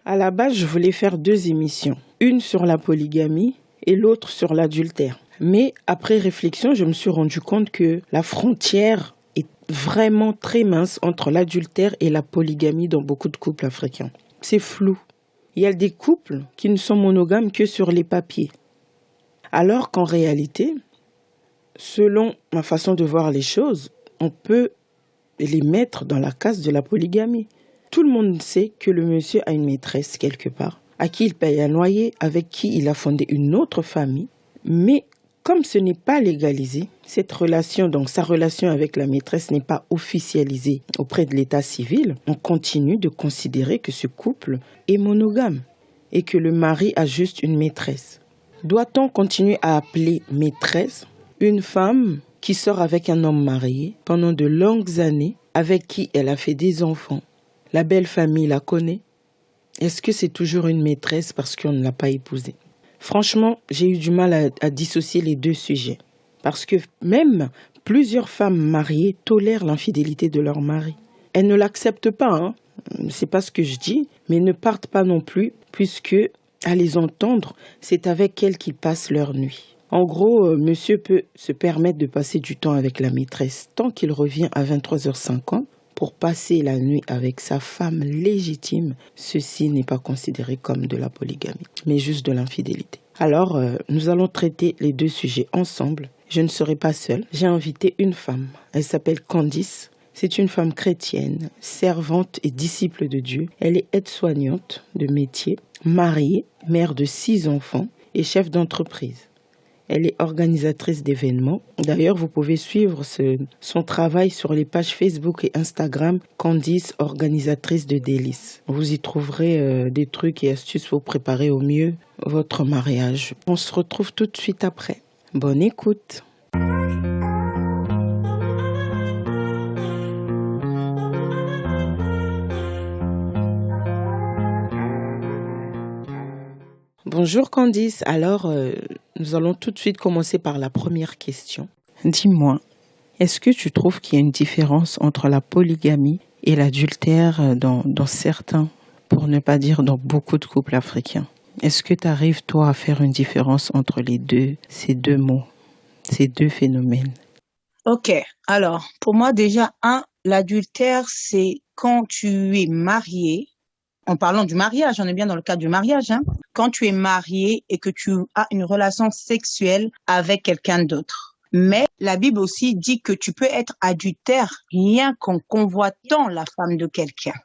À la base, je voulais faire 2 émissions, une sur la polygamie et l'autre sur l'adultère. Mais après réflexion, je me suis rendu compte que la frontière est vraiment très mince entre l'adultère et la polygamie dans beaucoup de couples africains. C'est flou. Il y a des couples qui ne sont monogames que sur les papiers. Alors qu'en réalité, selon ma façon de voir les choses, on peut les mettre dans la case de la polygamie. Tout le monde sait que le monsieur a une maîtresse quelque part, à qui il paye un loyer, avec qui il a fondé une autre famille. Mais comme ce n'est pas légalisé, cette relation, donc sa relation avec la maîtresse n'est pas officialisée auprès de l'état civil, on continue de considérer que ce couple est monogame et que le mari a juste une maîtresse. Doit-on continuer à appeler maîtresse une femme qui sort avec un homme marié pendant de longues années, avec qui elle a fait des enfants? La belle famille la connaît. Est-ce que c'est toujours une maîtresse parce qu'on ne l'a pas épousée? Franchement, j'ai eu du mal à dissocier les 2 sujets. Parce que même plusieurs femmes mariées tolèrent l'infidélité de leur mari. Elles ne l'acceptent pas, hein. C'est pas ce que je dis, mais ne partent pas non plus, puisque, à les entendre, c'est avec elles qu'ils passent leur nuit. En gros, monsieur peut se permettre de passer du temps avec la maîtresse tant qu'il revient à 23h50 pour passer la nuit avec sa femme légitime. Ceci n'est pas considéré comme de la polygamie, mais juste de l'infidélité. Alors, nous allons traiter les 2 sujets ensemble. Je ne serai pas seule. J'ai invité une femme. Elle s'appelle Candice. C'est une femme chrétienne, servante et disciple de Dieu. Elle est aide-soignante de métier, mariée, mère de 6 enfants et chef d'entreprise. Elle est organisatrice d'événements. D'ailleurs, vous pouvez suivre son travail sur les pages Facebook et Instagram, Candice, organisatrice de délices. Vous y trouverez des trucs et astuces pour préparer au mieux votre mariage. On se retrouve tout de suite après. Bonne écoute. Bonjour Candice, alors nous allons tout de suite commencer par la première question. Dis-moi, est-ce que tu trouves qu'il y a une différence entre la polygamie et l'adultère dans certains, pour ne pas dire dans beaucoup de couples africains? Est-ce que tu arrives toi à faire une différence entre ces deux mots, ces 2 phénomènes? Ok, alors pour moi déjà, l'adultère, c'est quand tu es marié, en parlant du mariage, on est bien dans le cadre du mariage, hein, quand tu es marié et que tu as une relation sexuelle avec quelqu'un d'autre. Mais la Bible aussi dit que tu peux être adultère rien qu'en convoitant la femme de quelqu'un.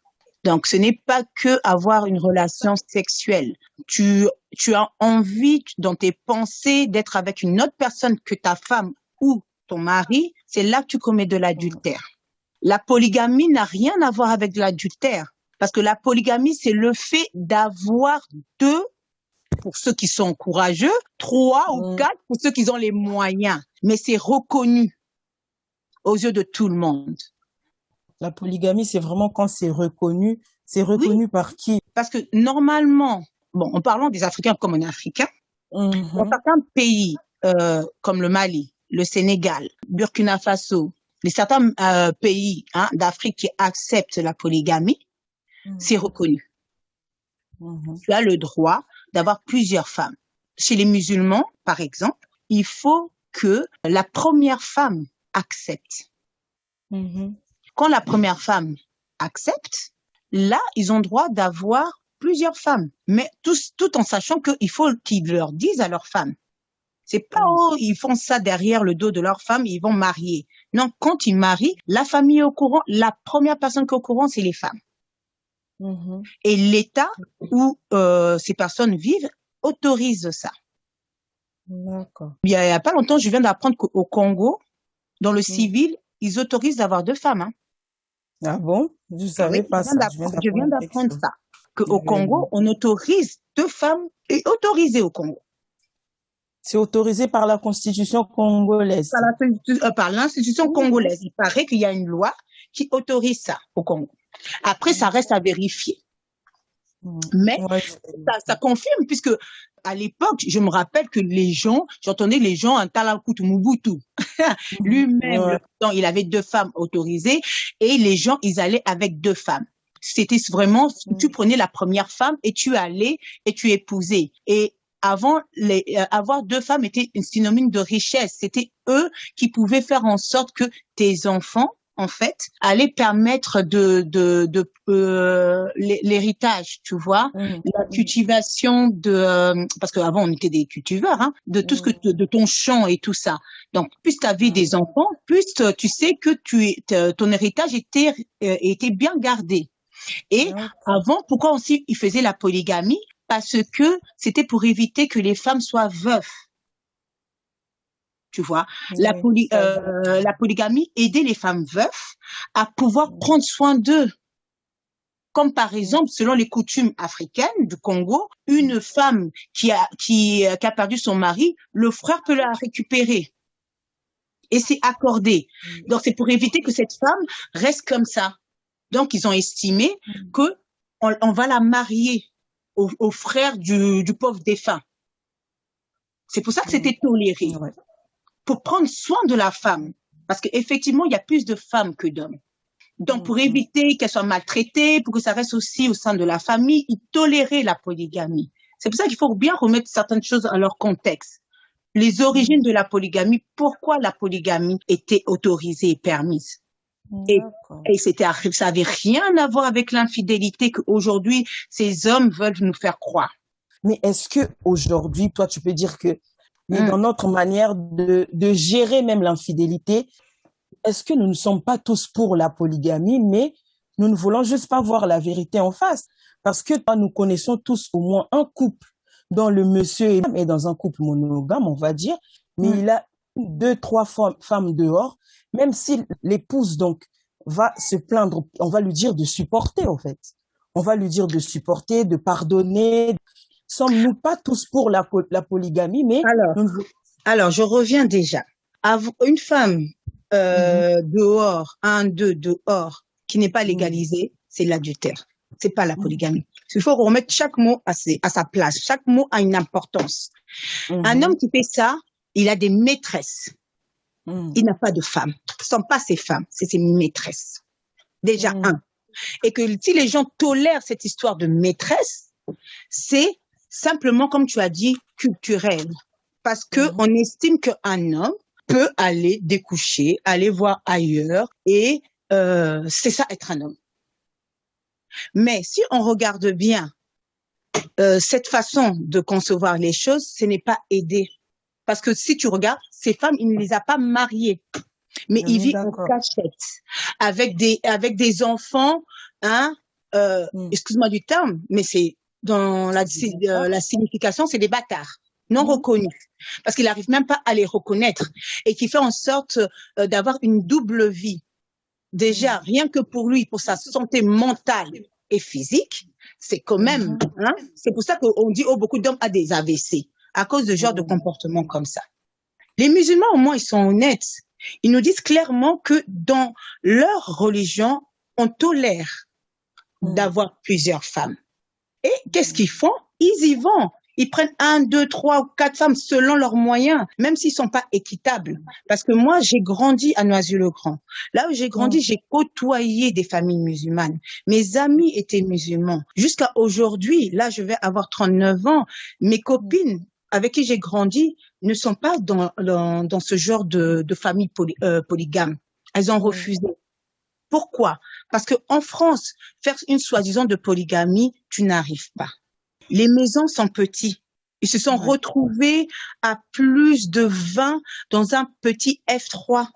Donc, ce n'est pas que avoir une relation sexuelle. Tu as envie dans tes pensées d'être avec une autre personne que ta femme ou ton mari, c'est là que tu commets de l'adultère. La polygamie n'a rien à voir avec l'adultère, parce que la polygamie, c'est le fait d'avoir 2, pour ceux qui sont courageux, 3 ou 4 pour ceux qui ont les moyens. Mais c'est reconnu aux yeux de tout le monde. La polygamie, c'est vraiment quand c'est reconnu. C'est reconnu Oui, par qui? parce que normalement, bon, en parlant des Africains comme on est Africain, dans certains pays comme le Mali, le Sénégal, Burkina Faso, certains pays d'Afrique qui acceptent la polygamie, c'est reconnu. Tu as le droit d'avoir plusieurs femmes. Chez les musulmans, par exemple, il faut que la première femme accepte. Quand la première femme accepte, là, ils ont droit d'avoir plusieurs femmes, mais tout en sachant qu'il faut qu'ils leur disent à leur femme. C'est pas ils font ça derrière le dos de leur femme, ils vont marier. Non, quand ils marient, la famille est au courant, la première personne qui est au courant, c'est les femmes. Et l'État où ces personnes vivent autorise ça. D'accord. Il y a pas longtemps, je viens d'apprendre qu'au Congo, dans le civil, ils autorisent d'avoir 2 femmes. Hein. Ah bon? Je ne savais pas ça. Je viens d'apprendre ça. Qu'au Congo, on autorise 2 femmes et autorisées au Congo. C'est autorisé par la Constitution congolaise. Par l'institution congolaise. Il paraît qu'il y a une loi qui autorise ça au Congo. Après, ça reste à vérifier. Mais ça confirme, puisque à l'époque, je me rappelle que j'entendais les gens, un Talakutu Mobutu, lui-même, il avait 2 femmes autorisées et les gens, ils allaient avec 2 femmes. C'était vraiment, tu prenais la première femme et tu allais et tu épousais. Et avant, avoir deux femmes était un synonyme de richesse. C'était eux qui pouvaient faire en sorte que tes enfants, en fait, allaient permettre l'héritage, tu vois, la cultivation parce qu'avant on était des cultiveurs, hein, de tout ce que de ton champ et tout ça. Donc, plus tu avais des enfants, plus tu sais que ton héritage était bien gardé. Et avant, pourquoi aussi ils faisaient la polygamie? Parce que c'était pour éviter que les femmes soient veuves. Tu vois, la polygamie aidait les femmes veuves à pouvoir prendre soin d'eux. Comme par exemple, selon les coutumes africaines du Congo, une femme qui a perdu son mari, le frère peut la récupérer. Et c'est accordé. Donc, c'est pour éviter que cette femme reste comme ça. Donc, ils ont estimé que on va la marier au frère du pauvre défunt. C'est pour ça que c'était toléré. Pour prendre soin de la femme. Parce qu'effectivement, il y a plus de femmes que d'hommes. Donc, pour éviter qu'elle soit maltraitée, pour que ça reste aussi au sein de la famille, ils toléraient la polygamie. C'est pour ça qu'il faut bien remettre certaines choses à leur contexte. Les origines de la polygamie, pourquoi la polygamie était autorisée et permise. Et ça avait rien à voir avec l'infidélité qu'aujourd'hui, ces hommes veulent nous faire croire. Mais est-ce que aujourd'hui, toi, tu peux dire que dans notre manière de gérer même l'infidélité, est-ce que nous ne sommes pas tous pour la polygamie, mais nous ne voulons juste pas voir la vérité en face? Parce que nous connaissons tous au moins un couple dont le monsieur est dans un couple monogame, on va dire, mais il a 2-3 femmes dehors, même si l'épouse donc va se plaindre, on va lui dire de supporter en fait. On va lui dire de supporter, de pardonner. Sommes-nous pas tous pour la polygamie, mais alors, je reviens déjà. Une femme dehors, dehors, qui n'est pas légalisée, c'est l'adultère. C'est pas la polygamie. Il faut remettre chaque mot à sa place. Chaque mot a une importance. Un homme qui fait ça, il a des maîtresses. Il n'a pas de femmes. Ce ne sont pas ses femmes, c'est ses maîtresses. Déjà, un. Et que si les gens tolèrent cette histoire de maîtresse, c'est simplement, comme tu as dit, culturel. Parce que on estime qu'un homme peut aller découcher, aller voir ailleurs, et c'est ça être un homme. Mais si on regarde bien cette façon de concevoir les choses, ce n'est pas aidé. Parce que si tu regardes, ces femmes, il ne les a pas mariées. Mais ils vivent en cachette, avec des enfants, hein, excuse-moi du terme, mais c'est dans la signification, c'est des bâtards, non reconnus. Parce qu'il n'arrive même pas à les reconnaître et qui fait en sorte d'avoir une double vie. Déjà, rien que pour lui, pour sa santé mentale et physique, c'est quand même, hein, c'est pour ça qu'on dit, beaucoup d'hommes ont des AVC, à cause de ce genre de comportement comme ça. Les musulmans, au moins, ils sont honnêtes. Ils nous disent clairement que dans leur religion, on tolère d'avoir plusieurs femmes. Et qu'est-ce qu'ils font? Ils y vont. Ils prennent 1, 2, 3 ou 4 femmes selon leurs moyens, même s'ils sont pas équitables. Parce que moi, j'ai grandi à Noisy-le-Grand. Là où j'ai grandi, j'ai côtoyé des familles musulmanes. Mes amis étaient musulmans. Jusqu'à aujourd'hui, là, je vais avoir 39 ans. Mes copines avec qui j'ai grandi ne sont pas dans ce genre de famille polygame. Elles ont refusé. Pourquoi? Parce que en France, faire une soi-disant de polygamie, tu n'arrives pas. Les maisons sont petites. Ils se sont retrouvés à plus de 20 dans un petit F3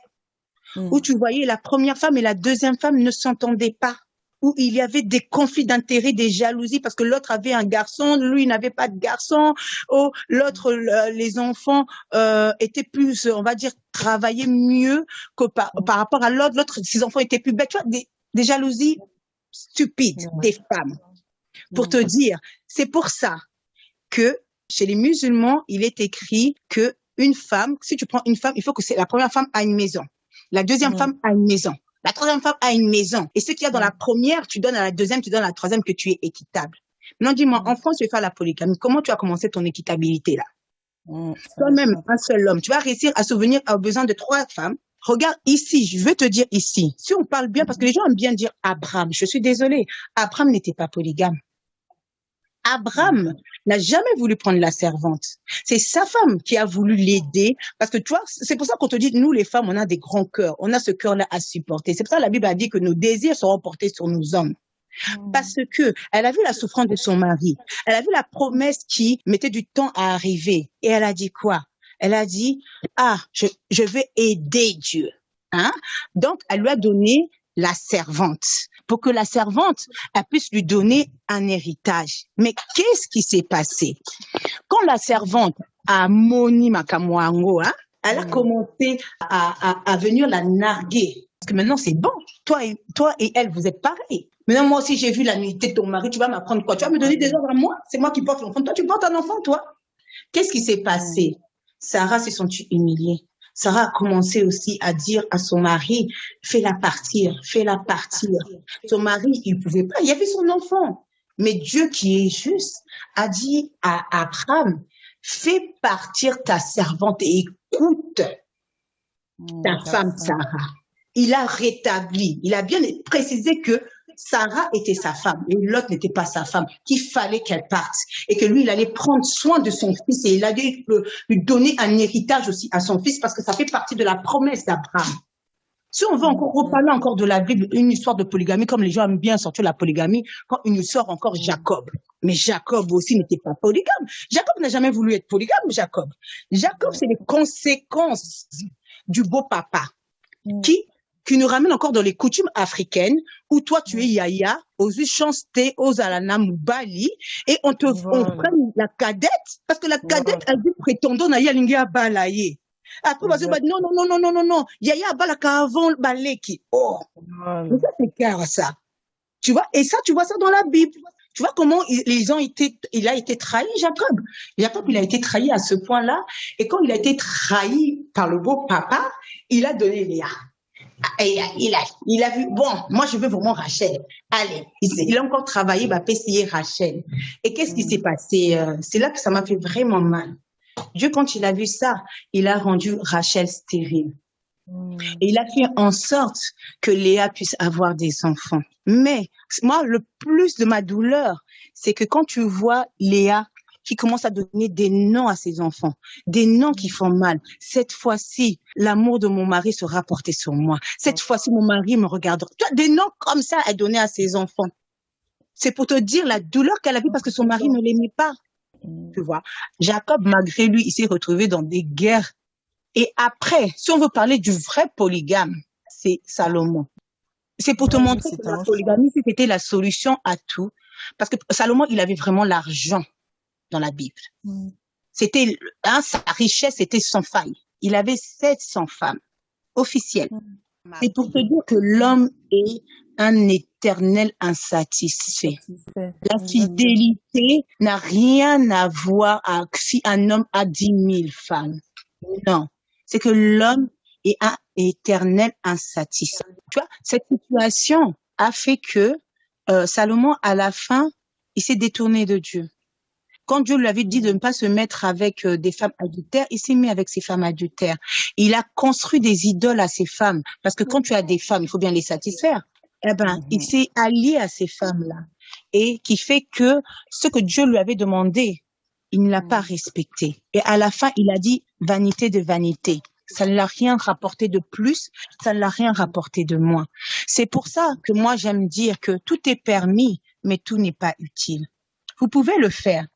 où tu voyais la première femme et la deuxième femme ne s'entendaient pas, où il y avait des conflits d'intérêts, des jalousies parce que l'autre avait un garçon, lui n'avait pas de garçon, ou l'autre, les enfants étaient plus, on va dire, travaillaient mieux que par rapport à l'autre, ses enfants étaient plus bêtes. Tu vois, des jalousies stupides des femmes. Pour te dire, c'est pour ça que chez les musulmans, il est écrit que une femme, si tu prends une femme, il faut que la première femme a une maison, la deuxième femme a une maison, la troisième femme a une maison. Et ce qu'il y a dans la première, tu donnes à la deuxième, tu donnes à la troisième, que tu es équitable. Maintenant, dis-moi, en France, tu veux faire la polygamie. Comment tu as commencé ton équitabilité là? Toi-même, un seul homme, tu vas réussir à subvenir aux besoins de 3 femmes. Regarde ici, je veux te dire ici, si on parle bien, parce que les gens aiment bien dire Abraham, je suis désolée, Abraham n'était pas polygame. Abraham n'a jamais voulu prendre la servante. C'est sa femme qui a voulu l'aider, parce que tu vois, c'est pour ça qu'on te dit, nous les femmes, on a des grands cœurs, on a ce cœur-là à supporter. C'est pour ça que la Bible a dit que nos désirs seront portés sur nos hommes. Parce que elle a vu la souffrance de son mari, elle a vu la promesse qui mettait du temps à arriver, et elle a dit quoi? Elle a dit, je vais aider Dieu. Hein? Donc, elle lui a donné la servante, pour que la servante, elle puisse lui donner un héritage. Mais qu'est-ce qui s'est passé? Quand la servante a Moni Makamwango, hein, elle a commencé à venir la narguer. Parce que maintenant, c'est bon. Toi et elle, vous êtes pareils. Maintenant, moi aussi, j'ai vu la nudité de ton mari. Tu vas m'apprendre quoi? Tu vas me donner des ordres à moi? C'est moi qui porte l'enfant. Toi, tu portes un enfant, toi? Qu'est-ce qui s'est passé? Sarah s'est sentie humiliée. Sarah a commencé aussi à dire à son mari, fais-la partir, fais-la partir. Son mari, il pouvait pas, il y avait son enfant. Mais Dieu qui est juste a dit à Abraham, fais partir ta servante et écoute ta femme Sarah. Il a rétabli, il a bien précisé que Sarah était sa femme et l'autre n'était pas sa femme, qu'il fallait qu'elle parte et que lui, il allait prendre soin de son fils et il allait lui donner un héritage aussi à son fils parce que ça fait partie de la promesse d'Abraham. Si on veut encore reparler encore de la Bible, une histoire de polygamie, comme les gens aiment bien sortir la polygamie, quand il nous sort encore Jacob. Mais Jacob aussi n'était pas polygame. Jacob n'a jamais voulu être polygame, Jacob. Jacob, c'est les conséquences du beau papa qui nous ramène encore dans les coutumes africaines où toi tu es yaya, aux chanceté, aux alana moubali et on prenne la cadette parce que la cadette a dit prétendant na yalingi a balaye. Après vas-y non yaya balaka avant baleki. Oh. Mais ça c'est clair ça. Tu vois et ça tu vois ça dans la Bible. Tu vois comment il a été trahi, Jacob. Jacob, il a été trahi à ce point-là et quand il a été trahi par le beau papa, il a donné Léa. Il a vu, bon, moi je veux vraiment Rachel. Allez, il a encore travaillé, bah, essayer Rachel. Et qu'est-ce qui s'est passé? C'est là que ça m'a fait vraiment mal. Dieu, quand il a vu ça, il a rendu Rachel stérile. Et il a fait en sorte que Léa puisse avoir des enfants. Mais moi, le plus de ma douleur, c'est que quand tu vois Léa qui commence à donner des noms à ses enfants, des noms qui font mal. Cette fois-ci, l'amour de mon mari sera porté sur moi. Cette fois-ci, mon mari me regardera. Tu vois, des noms comme ça à donner à ses enfants. C'est pour te dire la douleur qu'elle a vue parce que son mari ne l'aimait pas. Tu vois, Jacob, malgré lui, il s'est retrouvé dans des guerres. Et après, si on veut parler du vrai polygame, c'est Salomon. C'est pour te montrer que la polygamie, c'était la solution à tout. Parce que Salomon, il avait vraiment l'argent dans la Bible. C'était, sa richesse était sans faille. Il avait 700 femmes officielles. C'est pour te dire que l'homme est un éternel insatisfait. La fidélité n'a rien à voir avec si un homme a 10 000 femmes. Non. C'est que l'homme est un éternel insatisfait. Tu vois, cette situation a fait que Salomon, à la fin, il s'est détourné de Dieu. Quand Dieu lui avait dit de ne pas se mettre avec des femmes adultères, il s'est mis avec ces femmes adultères. Il a construit des idoles à ces femmes. Parce que quand tu as des femmes, il faut bien les satisfaire. Eh ben, il s'est allié à ces femmes-là. Et qui fait que ce que Dieu lui avait demandé, il ne l'a pas respecté. Et à la fin, il a dit vanité de vanité. Ça ne l'a rien rapporté de plus, ça ne l'a rien rapporté de moins. C'est pour ça que moi, j'aime dire que tout est permis, mais tout n'est pas utile. Vous pouvez le faire.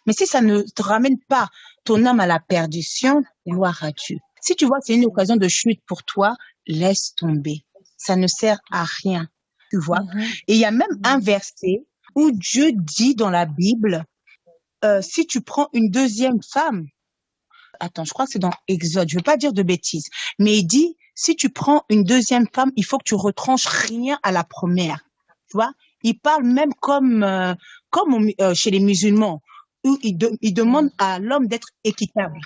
Mais si ça ne te ramène pas ton âme à la perdition, gloire à Dieu. Si tu vois c'est une occasion de chute pour toi, laisse tomber. Ça ne sert à rien, tu vois. Et il y a même un verset où Dieu dit dans la Bible, si tu prends une deuxième femme, attends, je crois que c'est dans Exode, je veux pas dire de bêtises, mais il dit, si tu prends une deuxième femme, il faut que tu retranches rien à la première, tu vois. Il parle même comme chez les musulmans, où il demande à l'homme d'être équitable.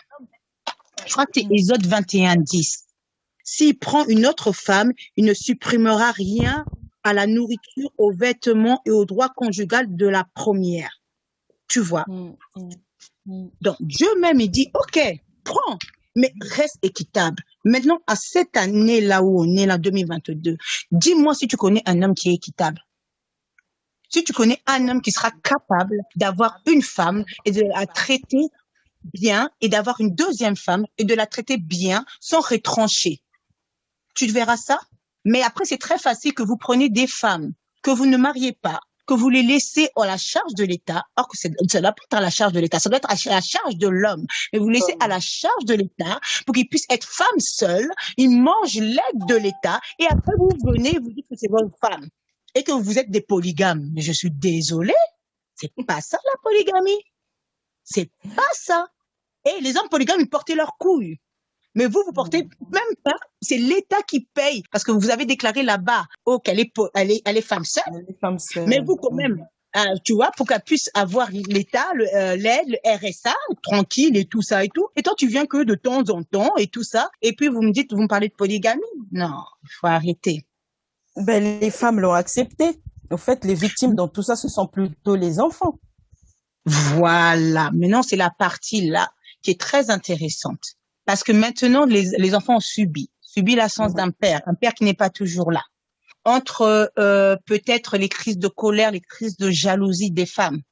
Je crois que c'est Exode 21:10. S'il prend une autre femme, il ne supprimera rien à la nourriture, aux vêtements et au droit conjugal de la première. Tu vois. Donc, Dieu même, il dit, OK, prends. mais reste équitable. Maintenant, à cette année-là où on est, là, 2022, dis-moi si tu connais un homme qui est équitable. Si tu connais un homme qui sera capable d'avoir une femme et de la traiter bien et d'avoir une deuxième femme et de la traiter bien sans retrancher. Tu verras ça. Mais après, c'est très facile que vous preniez des femmes que vous ne mariez pas, que vous les laissez à la charge de l'État, or que ça doit pas être à la charge de l'État, ça doit être à la charge de l'homme. Mais vous laissez à la charge de l'État pour qu'il puisse être femme seule, il mange l'aide de l'État et après vous venez, vous dites que c'est votre femme et que vous êtes des polygames. Mais je suis désolée, c'est pas ça la polygamie. C'est pas ça. Et les hommes polygames, ils portaient leurs couilles. Mais vous portez même pas, c'est l'État qui paye, parce que vous avez déclaré là-bas, oh, elle est femme seule. Mais vous, quand même, tu vois, pour qu'elle puisse avoir l'État, l'aide, le RSA, tranquille et tout ça et tout. Et toi, tu viens que de temps en temps et tout ça. Et puis, vous me parlez de polygamie. Non, il faut arrêter. Ben, les femmes l'ont accepté. En fait, les victimes dans tout ça, ce sont plutôt les enfants. Voilà. Maintenant, c'est la partie là qui est très intéressante. Parce que maintenant, les enfants ont subi l'absence d'un père, un père qui n'est pas toujours là. Entre peut-être les crises de colère, les crises de jalousie des femmes,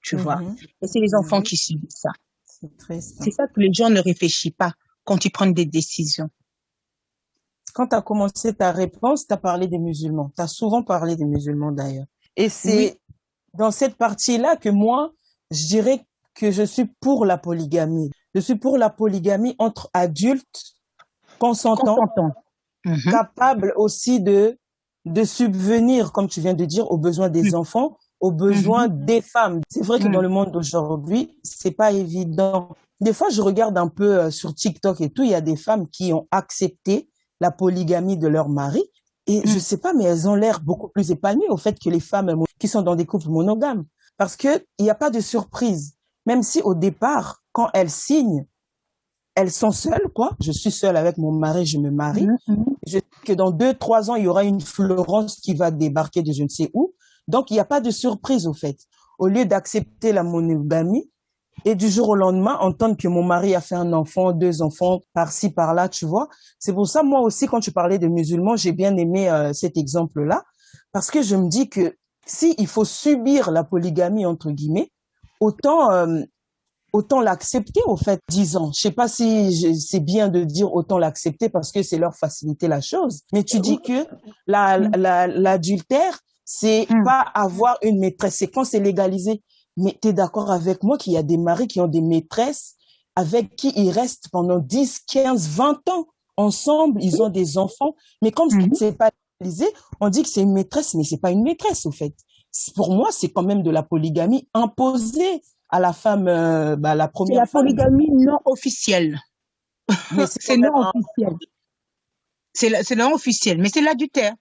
tu vois. Et c'est les enfants qui subissent ça. C'est triste. C'est ça que les gens ne réfléchissent pas quand ils prennent des décisions. Quand tu as commencé ta réponse, tu as parlé des musulmans. Tu as souvent parlé des musulmans d'ailleurs. Et c'est dans cette partie-là que moi, je dirais que je suis pour la polygamie. Je suis pour la polygamie entre adultes, consentants, capables aussi de subvenir, comme tu viens de dire, aux besoins des enfants, aux besoins des femmes. C'est vrai que dans le monde d'aujourd'hui, c'est pas évident. Des fois, je regarde un peu sur TikTok et tout, il y a des femmes qui ont accepté la polygamie de leur mari. Et je sais pas, mais elles ont l'air beaucoup plus épanouies au fait que les femmes qui sont dans des couples monogames. Parce que il n'y a pas de surprise. Même si au départ, quand elles signent, elles sont seules, quoi. Je suis seule avec mon mari, je me marie. Je sais que dans 2-3 ans, il y aura une Florence qui va débarquer de je ne sais où. Donc, il n'y a pas de surprise, au fait. Au lieu d'accepter la monogamie, et du jour au lendemain, entendre que mon mari a fait un enfant, 2 enfants, par-ci, par-là, tu vois. C'est pour ça, moi aussi, quand tu parlais de musulmans, j'ai bien aimé cet exemple-là. Parce que je me dis que si il faut subir la polygamie, entre guillemets, autant l'accepter, au fait, 10 ans. Je sais pas si c'est bien de dire autant l'accepter parce que c'est leur faciliter la chose. Mais tu dis que l'adultère, c'est pas avoir une maîtresse, c'est quand c'est légalisé. Mais tu es d'accord avec moi qu'il y a des maris qui ont des maîtresses avec qui ils restent pendant 10, 15, 20 ans ensemble, ils ont des enfants. Mais comme c'est pas légalisé, on dit que c'est une maîtresse, mais c'est pas une maîtresse, au fait. Pour moi, c'est quand même de la polygamie imposée à la femme, la première femme. C'est la polygamie non officielle. Mais c'est non officiel. C'est non officiel, mais c'est l'adultère.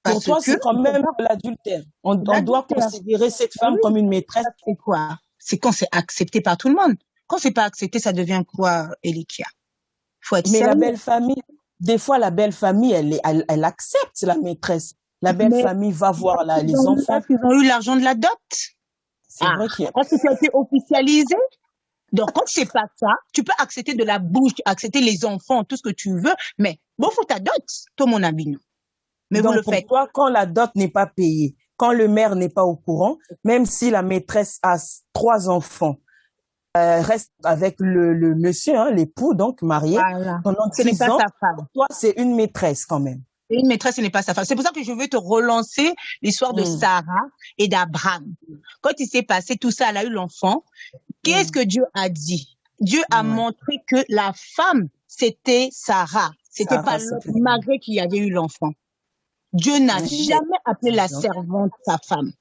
Pour toi, c'est quand même l'adultère. On doit considérer cette femme comme une maîtresse. C'est quoi? C'est quand c'est accepté par tout le monde. Quand c'est pas accepté, ça devient quoi, Elikia? Faut être Mais sérieux. la belle famille, des fois, la belle famille, elle accepte la maîtresse. La belle famille va voir les enfants. Ils ont eu l'argent de la dot. C'est vrai qu'il y a... Quand ça a été officialisé, donc quand c'est pas ça, tu peux accepter de la bouche, accepter les enfants, tout ce que tu veux, mais bon, faut ta dot, toi mon ami. Mais donc, vous le pour faites. toi, quand la dot n'est pas payée, quand le maire n'est pas au courant, même si la maîtresse a 3 enfants, reste avec le monsieur, hein, l'époux, donc marié, pendant 10 ans, sa femme. Pour toi, c'est une maîtresse quand même. Une maîtresse, ce n'est pas sa femme. C'est pour ça que je veux te relancer l'histoire de Sarah et d'Abraham. Quand il s'est passé tout ça, elle a eu l'enfant. Qu'est-ce que Dieu a dit? Dieu a montré que la femme, c'était Sarah. C'était pas l'autre, malgré qu'il y avait eu l'enfant. Dieu n'a jamais appelé la servante sa femme.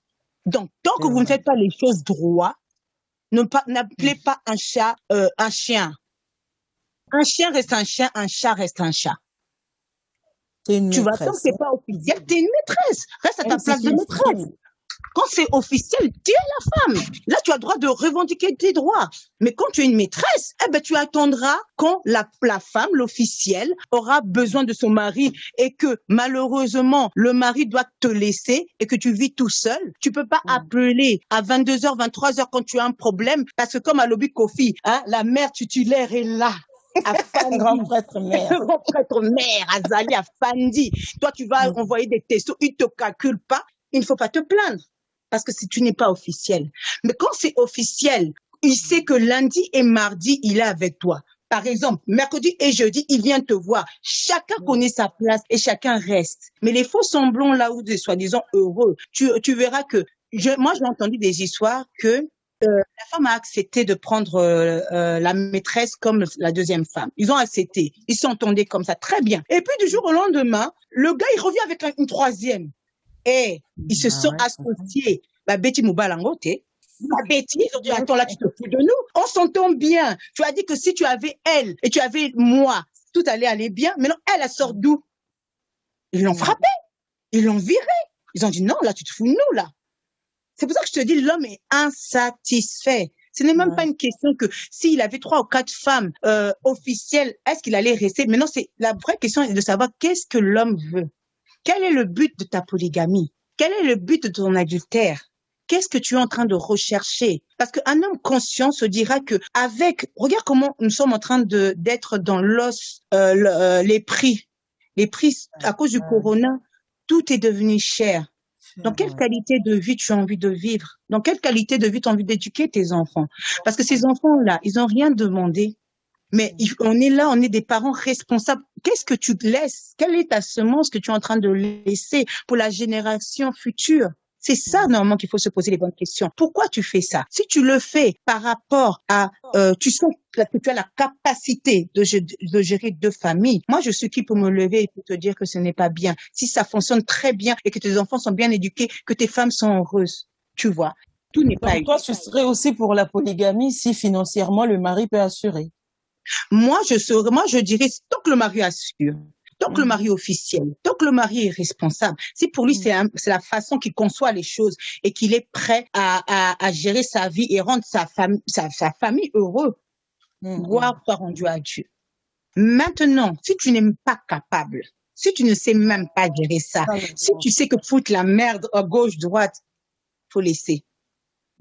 Donc, tant que vous ne faites pas les choses droit, n'appelez pas un chat un chien. Un chien reste un chien, un chat reste un chat. Tu vois, tant que c'est pas officiel, t'es une maîtresse. Reste à ta place de maîtresse. Quand c'est officiel, tu es la femme. Là, tu as le droit de revendiquer tes droits. Mais quand tu es une maîtresse, tu attendras quand la femme, l'officielle, aura besoin de son mari et que malheureusement, le mari doit te laisser et que tu vis tout seul. Tu peux pas appeler à 22h, 23h quand tu as un problème parce que comme à Lobby Kofi, la mère titulaire est là. Afandi. Grand prêtre mère. Grand prêtre mère, Azali Afandi. Toi, tu vas envoyer des textos, ils ne te calculent pas. Il ne faut pas te plaindre. Parce que si tu n'es pas officiel. Mais quand c'est officiel, il sait que lundi et mardi, il est avec toi. Par exemple, mercredi et jeudi, il vient te voir. Chacun connaît sa place et chacun reste. Mais les faux semblants là où des soi-disant heureux, tu verras que moi, j'ai entendu des histoires que la femme a accepté de prendre la maîtresse comme la deuxième femme. Ils ont accepté. Ils s'entendaient comme ça, très bien. Et puis du jour au lendemain, le gars, il revient avec une troisième. Et ils se sont associés. Bah, Betty Moubalangote. Ma Betty, ils ont dit, attends, là, tu te fous de nous. On s'entend bien. Tu as dit que si tu avais elle et tu avais moi, tout allait aller bien. Maintenant, elle sort d'où? Ils l'ont frappée. Ils l'ont virée. Ils ont dit, non, là, tu te fous de nous, là. C'est pour ça que je te dis, l'homme est insatisfait. Ce n'est même pas une question que s'il avait 3 ou 4 femmes officielles, est-ce qu'il allait rester? Maintenant, c'est la vraie question est de savoir qu'est-ce que l'homme veut. Quel est le but de ta polygamie? Quel est le but de ton adultère? Qu'est-ce que tu es en train de rechercher? Parce qu'un homme conscient se dira que regarde comment nous sommes en train d'être dans l'os, les prix à cause du corona, tout est devenu cher. Dans quelle qualité de vie tu as envie de vivre? Dans quelle qualité de vie tu as envie d'éduquer tes enfants? Parce que ces enfants-là, ils n'ont rien demandé. Mais on est là, on est des parents responsables. Qu'est-ce que tu laisses? Quelle est ta semence que tu es en train de laisser pour la génération future? C'est ça, normalement, qu'il faut se poser les bonnes questions. Pourquoi tu fais ça? Si tu le fais par rapport à, tu sens que tu as la capacité de gérer 2 familles, moi, je suis qui pour me lever et pour te dire que ce n'est pas bien. Si ça fonctionne très bien et que tes enfants sont bien éduqués, que tes femmes sont heureuses, tu vois. Tout n'est pas toi, tu serais aussi pour la polygamie si financièrement le mari peut assurer. Moi, je dirais, tant que le mari assure, tant que le mari est officiel, tant que le mari est responsable, si pour lui, c'est la façon qu'il conçoit les choses et qu'il est prêt à gérer sa vie et rendre sa famille heureux, gloire soit rendue à Dieu. Maintenant, si tu n'es pas capable, si tu ne sais même pas gérer ça, si tu sais que foutre la merde à gauche, droite, faut laisser.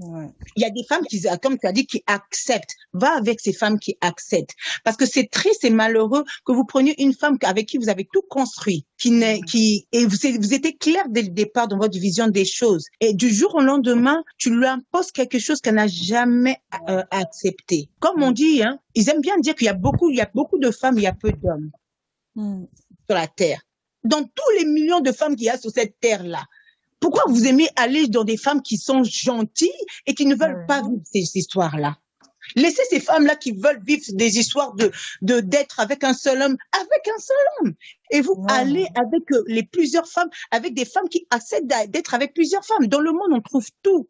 Il y a des femmes qui, comme tu as dit, qui acceptent. Va avec ces femmes qui acceptent. Parce que c'est triste et malheureux que vous preniez une femme avec qui vous avez tout construit, et vous étiez clair dès le départ dans votre vision des choses. Et du jour au lendemain, tu lui imposes quelque chose qu'elle n'a jamais accepté. Comme on dit, hein, ils aiment bien dire qu'il y a beaucoup de femmes, il y a peu d'hommes sur la terre. Dans tous les millions de femmes qu'il y a sur cette terre-là, pourquoi vous aimez aller dans des femmes qui sont gentilles et qui ne veulent pas vivre ces histoires-là? Laissez ces femmes-là qui veulent vivre des histoires d'être avec un seul homme, Et vous allez avec plusieurs femmes, avec des femmes qui acceptent d'être avec plusieurs femmes. Dans le monde, on trouve tout.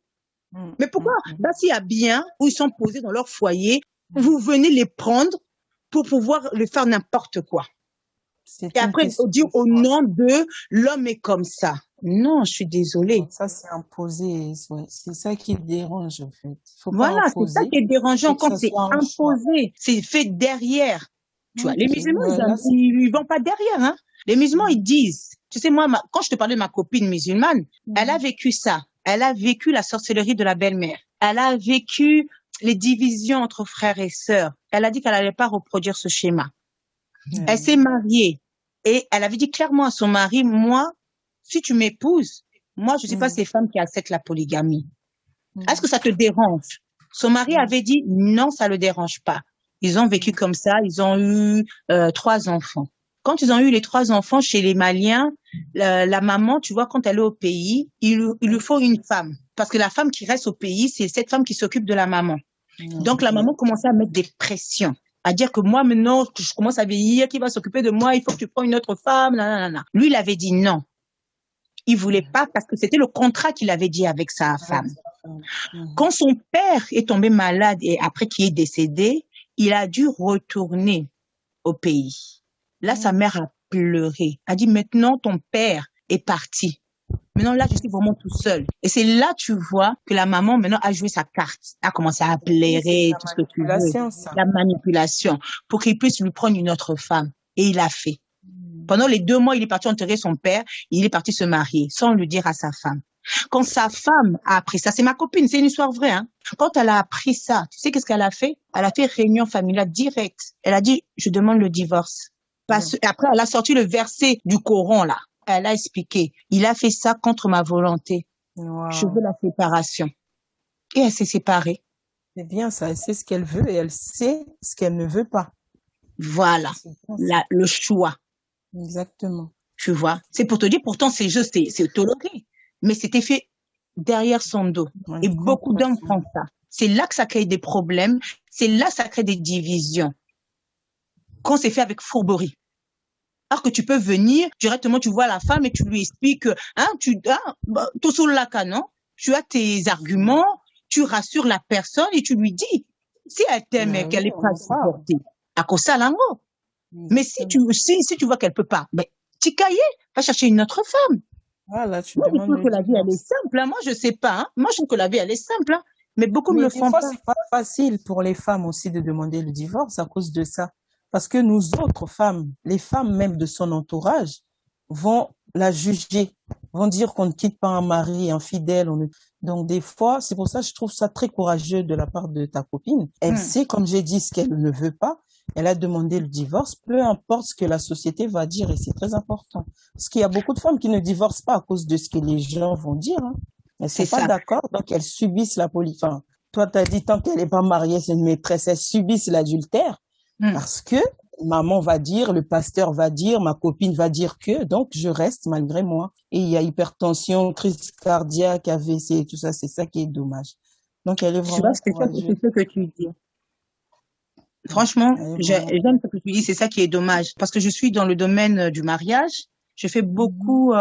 Mais pourquoi? S'il y a bien, où ils sont posés dans leur foyer, vous venez les prendre pour pouvoir le faire n'importe quoi. Et après, dire au nom de l'homme est comme ça. Non, je suis désolée. Ça, c'est imposé. C'est ça qui dérange, en fait. Voilà, c'est ça qui est dérangeant quand c'est imposé. C'est fait derrière. Tu vois, les musulmans, ils vont pas derrière, hein. Les musulmans, ils disent, tu sais, moi, quand je te parlais de ma copine musulmane, elle a vécu ça. Elle a vécu la sorcellerie de la belle-mère. Elle a vécu les divisions entre frères et sœurs. Elle a dit qu'elle n'allait pas reproduire ce schéma. Elle s'est mariée et elle avait dit clairement à son mari, moi, si tu m'épouses, moi, je ne suis pas ces femmes qui acceptent la polygamie. Est-ce que ça te dérange? Son mari avait dit, non, ça le dérange pas. Ils ont vécu comme ça, ils ont eu 3 enfants. Quand ils ont eu les 3 enfants chez les Maliens, la maman, tu vois, quand elle est au pays, il lui faut une femme. Parce que la femme qui reste au pays, c'est cette femme qui s'occupe de la maman. Donc, la maman commençait à mettre des pressions. À dire que moi, maintenant, je commence à vieillir, qui va s'occuper de moi, il faut que tu prennes une autre femme, nanana. Lui, il avait dit non. Il voulait pas parce que c'était le contrat qu'il avait dit avec sa femme. Quand son père est tombé malade et après qu'il est décédé, il a dû retourner au pays. Là, sa mère a pleuré. A dit, maintenant, ton père est parti. Maintenant, là, je suis vraiment tout seul. Et c'est là, tu vois, que la maman, maintenant, a joué sa carte. A commencé à plairer, tout ce que tu veux. La manipulation. Pour qu'il puisse lui prendre une autre femme. Et il a fait. Pendant les 2 mois, il est parti enterrer son père. Il est parti se marier, sans le dire à sa femme. Quand sa femme a appris ça, c'est ma copine, c'est une histoire vraie, hein. Quand elle a appris ça, tu sais qu'est-ce qu'elle a fait? Elle a fait réunion familiale directe. Elle a dit, je demande le divorce. Après, elle a sorti le verset du Coran, là. Elle a expliqué, il a fait ça contre ma volonté. Wow. Je veux la séparation. Et elle s'est séparée. C'est bien ça, elle sait ce qu'elle veut et elle sait ce qu'elle ne veut pas. Voilà, le choix. Exactement. Tu vois, c'est pour te dire, pourtant, c'est juste, c'est toléré. Mais c'était fait derrière son dos. Ouais, et beaucoup d'hommes font ça. C'est là que ça crée des problèmes. C'est là que ça crée des divisions. Quand c'est fait avec fourberie. Alors que tu peux venir, directement, tu vois la femme et tu lui expliques, tout sur la canon, tu as tes arguments, tu rassures la personne et tu lui dis, si elle t'aime et qu'elle est pas supportée, à cause ça, lango. Mais si tu vois qu'elle peut pas, ben, Tikaye, va chercher une autre femme. Voilà, Moi, je trouve que la vie, elle est simple, hein. Moi, je sais pas, hein. Moi, je trouve que la vie, elle est simple, hein. Mais beaucoup ne le font pas. C'est pas facile pour les femmes aussi de demander le divorce à cause de ça. Parce que nous autres femmes, les femmes même de son entourage, vont la juger, vont dire qu'on ne quitte pas un mari infidèle. Donc des fois, c'est pour ça que je trouve ça très courageux de la part de ta copine. Elle sait, comme j'ai dit, ce qu'elle ne veut pas. Elle a demandé le divorce, peu importe ce que la société va dire, et c'est très important. Parce qu'il y a beaucoup de femmes qui ne divorcent pas à cause de ce que les gens vont dire, hein. Elles sont pas d'accord, donc elles subissent la polygamie. Enfin, toi, t'as dit, tant qu'elle n'est pas mariée, c'est une maîtresse, elles subissent l'adultère. Parce que maman va dire, le pasteur va dire, ma copine va dire que, donc je reste malgré moi. Et il y a hypertension, crise cardiaque, AVC, tout ça, c'est ça qui est dommage. Donc elle est vraiment courageuse. C'est ce que tu dis. Franchement, j'aime ce que tu dis, c'est ça qui est dommage. Parce que je suis dans le domaine du mariage. Je fais beaucoup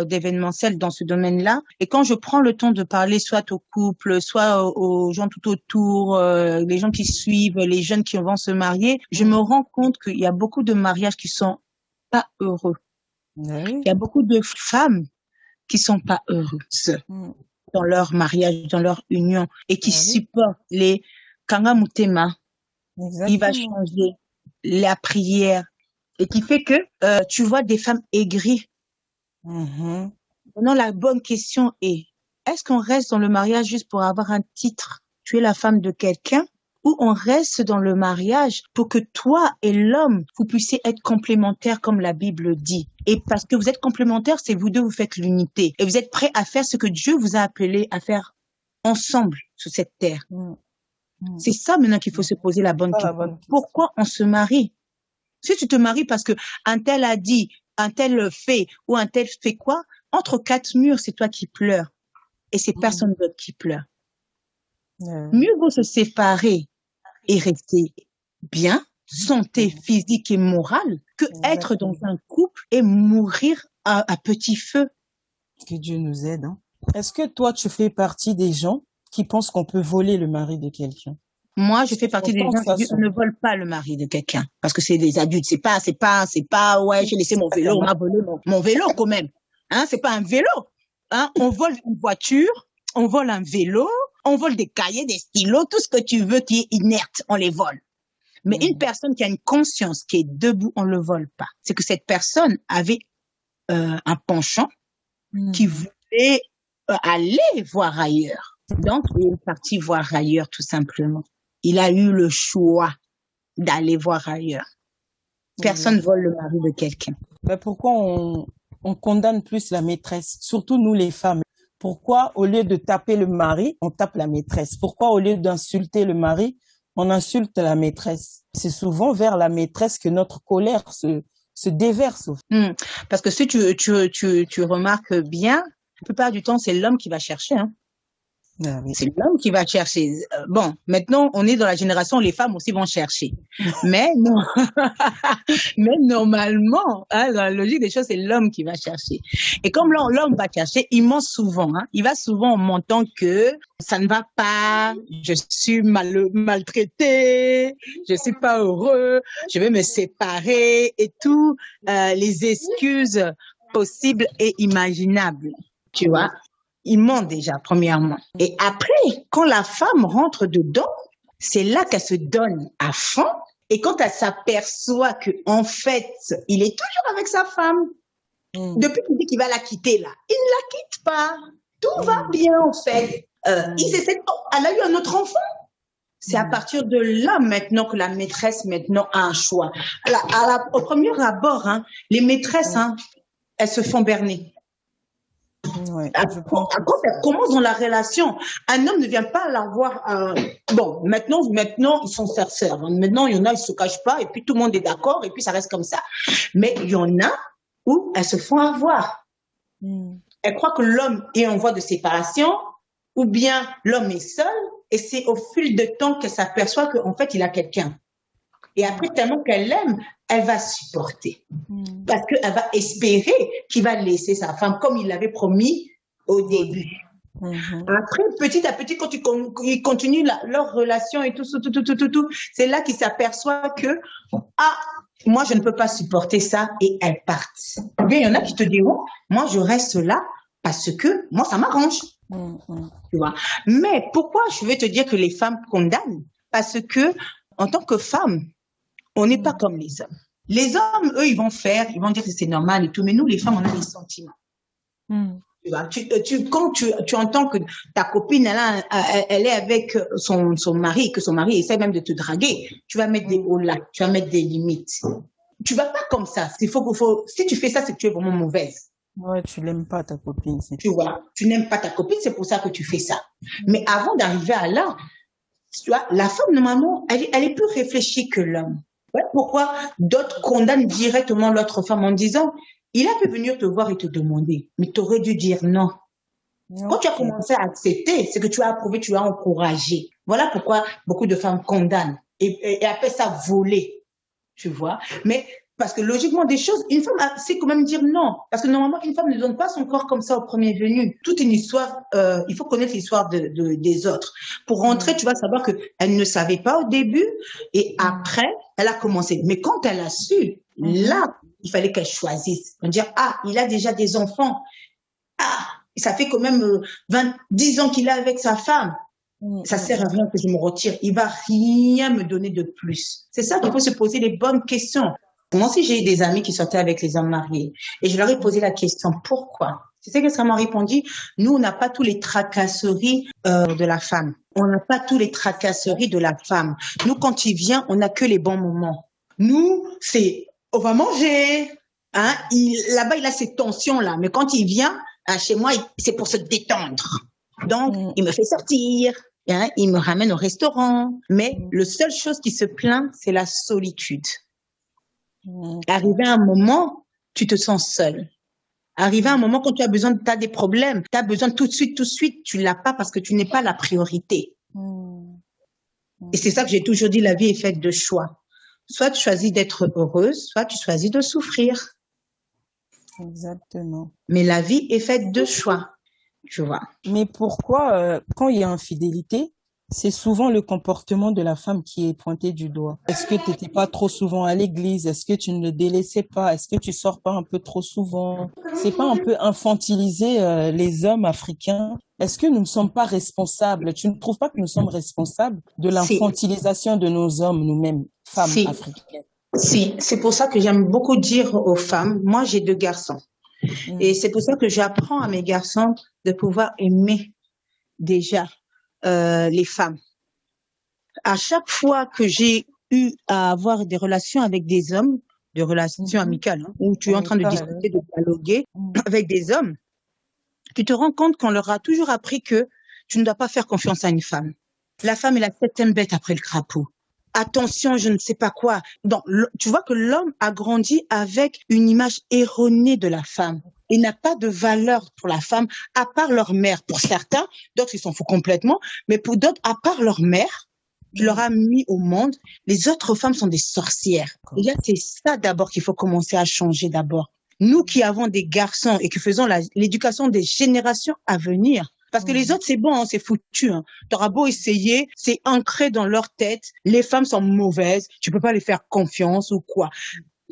d'événementiels dans ce domaine-là. Et quand je prends le temps de parler soit au couple, soit aux gens tout autour, les gens qui suivent, les jeunes qui vont se marier, je me rends compte qu'il y a beaucoup de mariages qui sont pas heureux. Il y a beaucoup de femmes qui sont pas heureuses dans leur mariage, dans leur union, et qui supportent les kangamutema. Il va changer la prière. Et qui fait que tu vois des femmes aigries. Maintenant, la bonne question est, est-ce qu'on reste dans le mariage juste pour avoir un titre, tu es la femme de quelqu'un, ou on reste dans le mariage pour que toi et l'homme, vous puissiez être complémentaires comme la Bible dit. Et parce que vous êtes complémentaires, c'est vous deux, vous faites l'unité. Et vous êtes prêts à faire ce que Dieu vous a appelé à faire ensemble sur cette terre. C'est ça maintenant qu'il faut se poser la bonne question. Pourquoi on se marie? Si tu te maries parce que un tel a dit, un tel fait, ou un tel fait quoi, entre quatre murs, c'est toi qui pleures. Et c'est personne d'autre qui pleure. Mieux vaut se séparer et rester bien, santé physique et morale, que être dans un couple et mourir à petit feu. Que Dieu nous aide, hein. Est-ce que toi, tu fais partie des gens qui pensent qu'on peut voler le mari de quelqu'un? Moi, je fais partie des gens qui ne volent pas le mari de quelqu'un. Parce que c'est des adultes. C'est pas, ouais, j'ai laissé mon vélo, on m'a volé mon vélo quand même. Hein, c'est pas un vélo. Hein, on vole une voiture, on vole un vélo, on vole des cahiers, des stylos, tout ce que tu veux qui est inerte, on les vole. Mais une personne qui a une conscience, qui est debout, on le vole pas. C'est que cette personne avait un penchant qui voulait aller voir ailleurs. Donc, il est parti voir ailleurs, tout simplement. Il a eu le choix d'aller voir ailleurs. Personne ne vole le mari de quelqu'un. Mais pourquoi on condamne plus la maîtresse, surtout nous les femmes? Pourquoi, au lieu de taper le mari, on tape la maîtresse? Pourquoi, au lieu d'insulter le mari, on insulte la maîtresse? C'est souvent vers la maîtresse que notre colère se déverse. Parce que si tu remarques bien, la plupart du temps, c'est l'homme qui va chercher, hein. Ah oui. C'est l'homme qui va chercher. Bon, maintenant, on est dans la génération où les femmes aussi vont chercher. Mais non, mais normalement, hein, la logique des choses, c'est l'homme qui va chercher. Et comme l'homme va chercher, il ment souvent. Hein, il va souvent en mentant que ça ne va pas, je suis maltraité, je suis pas heureux, je vais me séparer et tout, les excuses possibles et imaginables. Tu vois? Il ment déjà, premièrement. Et après, quand la femme rentre dedans, c'est là qu'elle se donne à fond. Et quand elle s'aperçoit que, en fait, il est toujours avec sa femme, depuis qu'il dit qu'il va la quitter là, il ne la quitte pas. tout va bien en fait. Elle a eu un autre enfant. C'est à partir de là maintenant que la maîtresse maintenant a un choix. Au premier abord, hein, les maîtresses, hein, elles se font berner. Ouais, Quand elles commencent dans la relation, un homme ne vient pas la voir. Bon, maintenant, ils sont sœurs. Maintenant, il y en a, ils se cachent pas, et puis tout le monde est d'accord, et puis ça reste comme ça. Mais il y en a où elles se font avoir. Elles croient que l'homme est en voie de séparation, ou bien l'homme est seul, et c'est au fil de temps qu'elle s'aperçoit qu'en fait, il a quelqu'un. Et après, tellement qu'elle l'aime, elle va supporter. Parce qu'elle va espérer qu'il va laisser sa femme comme il l'avait promis au début. Après, petit à petit, quand ils continuent leur relation et tout, c'est là qu'ils s'aperçoivent que, moi, je ne peux pas supporter ça, et elles partent. Ou bien, il y en a qui te diront, moi, je reste là parce que moi, ça m'arrange. Tu vois. Mais pourquoi je vais te dire que les femmes condamnent? Parce que, en tant que femme, on n'est pas comme les hommes. Les hommes, eux, ils vont dire que c'est normal et tout, mais nous, les femmes, on a des sentiments. Tu vois, quand tu entends que ta copine, elle est avec son mari, que son mari essaie même de te draguer, tu vas mettre des hauts là, tu vas mettre des limites. Tu vas pas comme ça. Si tu fais ça, c'est que tu es vraiment mauvaise. Ouais, tu l'aimes pas ta copine. Tu vois, tu n'aimes pas ta copine, c'est pour ça que tu fais ça. Mais avant d'arriver à là, tu vois, la femme, normalement, elle est plus réfléchie que l'homme. Ouais, pourquoi d'autres condamnent directement l'autre femme en disant, il a pu venir te voir et te demander, mais tu aurais dû dire non. Quand tu as commencé à accepter, c'est que tu as approuvé, tu as encouragé. Voilà pourquoi beaucoup de femmes condamnent et appellent ça voler, tu vois. Mais parce que logiquement des choses, une femme sait quand même dire non. Parce que normalement, une femme ne donne pas son corps comme ça au premier venu. Toute une histoire, il faut connaître l'histoire des autres. Pour rentrer, tu vas savoir qu'elle ne savait pas au début et après, elle a commencé. Mais quand elle a su, là, il fallait qu'elle choisisse. On dire, il a déjà des enfants. Ça fait quand même 10 ans qu'il est avec sa femme. Ça sert à rien que je me retire. Il va rien me donner de plus. C'est ça qu'il faut se poser les bonnes questions. Moi aussi, j'ai eu des amis qui sortaient avec les hommes mariés. Et je leur ai posé la question, pourquoi? Tu sais qu'est-ce qu'elles m'ont répondu? Nous, on n'a pas tous les tracasseries de la femme. On n'a pas tous les tracasseries de la femme. Nous, quand il vient, on n'a que les bons moments. Nous, c'est, on va manger. Hein? Là-bas, il a ces tensions-là. Mais quand il vient, chez moi, c'est pour se détendre. Donc, il me fait sortir. Hein? Il me ramène au restaurant. Mais la seule chose qui se plaint, c'est la solitude. Arrivé à un moment, tu te sens seul. Arrivé à un moment, quand tu as des problèmes, tu as besoin tout de suite, tu l'as pas parce que tu n'es pas la priorité. Et c'est ça que j'ai toujours dit, la vie est faite de choix. Soit tu choisis d'être heureuse, soit tu choisis de souffrir. Exactement. Mais la vie est faite de choix, tu vois. Mais pourquoi, quand il y a infidélité, c'est souvent le comportement de la femme qui est pointé du doigt? Est-ce que tu n'étais pas trop souvent à l'église? Est-ce que tu ne le délaissais pas? Est-ce que tu sors pas un peu trop souvent? C'est pas un peu infantiliser les hommes africains? Est-ce que nous ne sommes pas responsables? Tu ne trouves pas que nous sommes responsables de l'infantilisation de nos hommes, nous-mêmes, femmes africaines? Si, c'est pour ça que j'aime beaucoup dire aux femmes, moi j'ai 2 garçons. Et c'est pour ça que j'apprends à mes garçons de pouvoir aimer déjà les femmes. À chaque fois que j'ai eu à avoir des relations avec des hommes, des relations amicales, où tu es en train de discuter, de dialoguer avec des hommes, tu te rends compte qu'on leur a toujours appris que tu ne dois pas faire confiance à une femme. La femme est la 7e bête après le crapaud. Attention, je ne sais pas quoi. Donc, tu vois que l'homme a grandi avec une image erronée de la femme. Il n'a pas de valeur pour la femme, à part leur mère. Pour certains, d'autres, ils s'en foutent complètement. Mais pour d'autres, à part leur mère, qui leur a mis au monde, les autres femmes sont des sorcières. Et là, c'est ça d'abord qu'il faut commencer à changer d'abord. Nous qui avons des garçons et qui faisons l'éducation des générations à venir, parce que les autres, c'est bon, c'est foutu. T'auras beau essayer, c'est ancré dans leur tête. Les femmes sont mauvaises, tu peux pas les faire confiance ou quoi.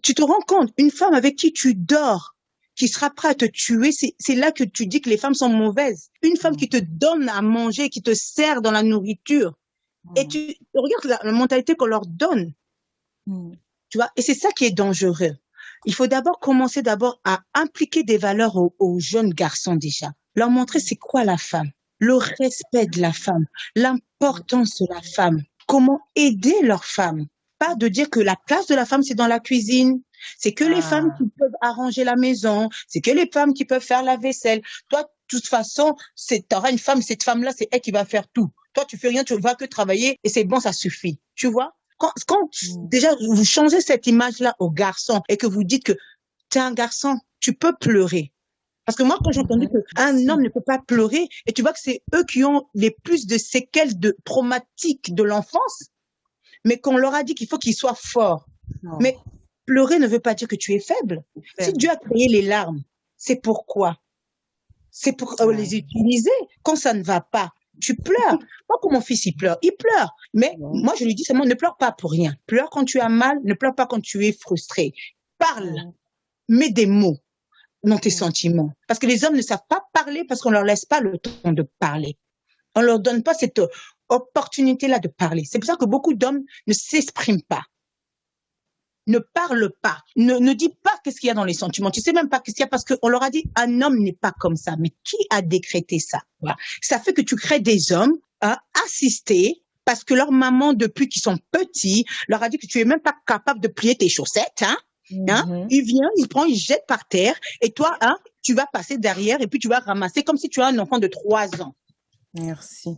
Tu te rends compte, une femme avec qui tu dors, qui sera prête à te tuer, c'est là que tu dis que les femmes sont mauvaises. Une femme qui te donne à manger, qui te sert dans la nourriture. Et tu regardes la mentalité qu'on leur donne. Tu vois, et c'est ça qui est dangereux. Il faut commencer à impliquer des valeurs aux jeunes garçons déjà. leur montrer c'est quoi la femme, le respect de la femme, l'importance de la femme, comment aider leur femme. Pas de dire que la place de la femme, c'est dans la cuisine, c'est que les femmes qui peuvent arranger la maison, c'est que les femmes qui peuvent faire la vaisselle. Toi, de toute façon, t'auras une femme, cette femme-là, c'est elle qui va faire tout. Toi, tu fais rien, tu vas que travailler et c'est bon, ça suffit. Tu vois? Quand déjà vous changez cette image-là aux garçons et que vous dites que t'es un garçon, tu peux pleurer. Parce que moi, quand j'ai entendu qu'un homme ne peut pas pleurer, et tu vois que c'est eux qui ont les plus de séquelles traumatiques de l'enfance, mais qu'on leur a dit qu'il faut qu'ils soient forts. Non. Mais pleurer ne veut pas dire que tu es faible. Si Dieu a créé les larmes, c'est pourquoi? C'est pour les utiliser. Quand ça ne va pas, tu pleures. Moi, quand mon fils, il pleure. Mais moi, je lui dis seulement, ne pleure pas pour rien. Pleure quand tu as mal, ne pleure pas quand tu es frustré. Parle. Mets des mots dans tes sentiments. Parce que les hommes ne savent pas parler parce qu'on leur laisse pas le temps de parler. On leur donne pas cette opportunité-là de parler. C'est pour ça que beaucoup d'hommes ne s'expriment pas, ne parlent pas, ne disent pas qu'est-ce qu'il y a dans les sentiments. Tu sais même pas qu'est-ce qu'il y a parce qu'on leur a dit un homme n'est pas comme ça. Mais qui a décrété ça? Voilà. Ça fait que tu crées des hommes assistés parce que leur maman, depuis qu'ils sont petits, leur a dit que tu es même pas capable de plier tes chaussettes, hein? Il vient, il prend, il jette par terre et toi, tu vas passer derrière et puis tu vas ramasser comme si tu as un enfant de 3 ans. Merci.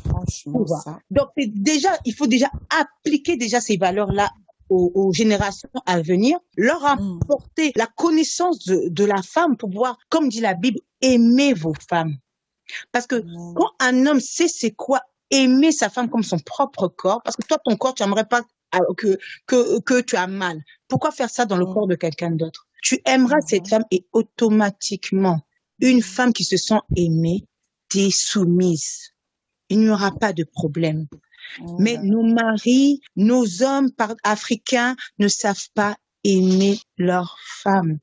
Franchement, ça. Donc, il faut déjà appliquer ces valeurs-là aux générations à venir, leur apporter la connaissance de la femme pour pouvoir, comme dit la Bible, aimer vos femmes. Parce que quand un homme sait c'est quoi aimer sa femme comme son propre corps, parce que toi, ton corps, tu n'aimerais pas que tu as mal. Pourquoi faire ça dans le corps de quelqu'un d'autre? Tu aimeras cette femme et automatiquement, une femme qui se sent aimée, t'es soumise. Il n'y aura pas de problème. Mais nos maris, nos hommes africains ne savent pas aimer leurs femmes.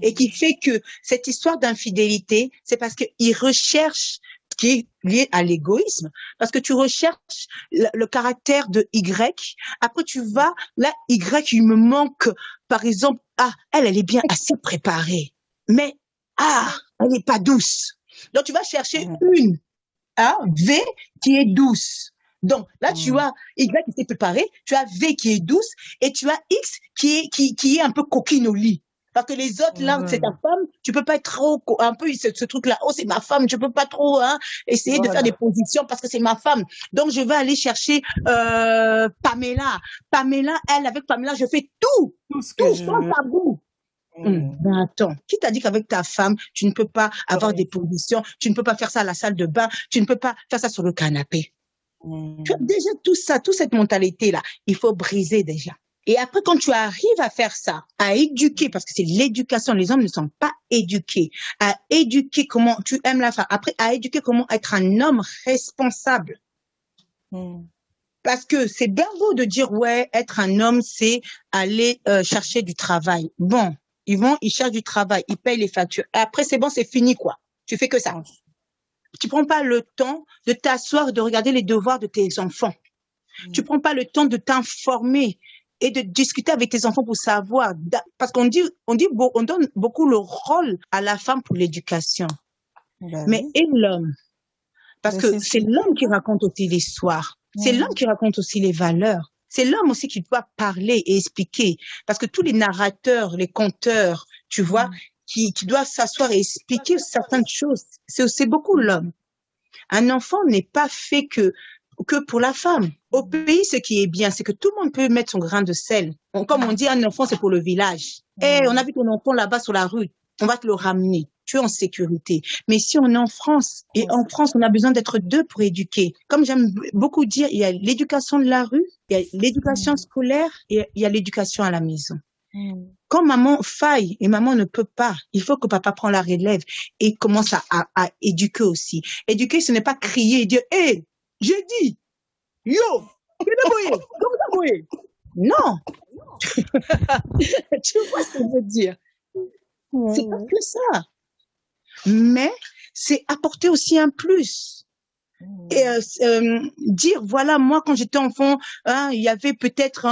Et qui fait que cette histoire d'infidélité, c'est parce qu'ils recherchent ce qui est lié à l'égoïsme. Parce que tu recherches le caractère de Y. Après, tu vas, là, Y, il me manque, par exemple, elle est bien assez préparée. Mais, elle n'est pas douce. Donc, tu vas chercher une V qui est douce. Donc, là, tu as Y qui s'est préparé, tu as V qui est douce, et tu as X qui est un peu coquine au lit. Parce que les autres, là, c'est ta femme, tu peux pas être trop, un peu, ce truc-là, c'est ma femme, je peux pas trop, essayer de faire des positions parce que c'est ma femme. Donc, je vais aller chercher, Pamela. Pamela, avec Pamela, je fais tout sans tabou. Ben attends, qui t'a dit qu'avec ta femme, tu ne peux pas avoir des positions, tu ne peux pas faire ça à la salle de bain, tu ne peux pas faire ça sur le canapé. Tu as déjà tout ça, toute cette mentalité-là, il faut briser déjà. Et après, quand tu arrives à faire ça, à éduquer, parce que c'est l'éducation, les hommes ne sont pas éduqués, à éduquer comment tu aimes la femme, après à éduquer comment être un homme responsable. Parce que c'est bien beau de dire, ouais, être un homme, c'est aller chercher du travail. Bon, ils cherchent du travail, ils payent les factures. Et après, c'est bon, c'est fini, quoi. Tu fais que ça. Tu prends pas le temps de t'asseoir et de regarder les devoirs de tes enfants. Tu prends pas le temps de t'informer et de discuter avec tes enfants pour savoir, parce qu'on donne beaucoup le rôle à la femme pour l'éducation. Mais et l'homme? Parce que c'est l'homme qui raconte aussi l'histoire. C'est l'homme qui raconte aussi les valeurs. C'est l'homme aussi qui doit parler et expliquer. Parce que tous les narrateurs, les conteurs, tu vois, qui doivent s'asseoir et expliquer certaines choses, c'est beaucoup l'homme. Un enfant n'est pas fait que pour la femme. Au pays, ce qui est bien, c'est que tout le monde peut mettre son grain de sel. Comme on dit, un enfant, c'est pour le village. On a vu ton enfant là-bas sur la rue, on va te le ramener. Tu es en sécurité. Mais si on est en France, et en France, on a besoin d'être deux pour éduquer. Comme j'aime beaucoup dire, il y a l'éducation de la rue, il y a l'éducation scolaire et il y a l'éducation à la maison. Quand maman faille et maman ne peut pas, il faut que papa prenne la relève et commence à éduquer aussi. Éduquer, ce n'est pas crier et dire, j'ai dit, yo, non. Tu vois ce que je veux dire? C'est pas que ça. Mais c'est apporter aussi un plus. Et dire, voilà, moi, quand j'étais enfant, il y avait peut-être,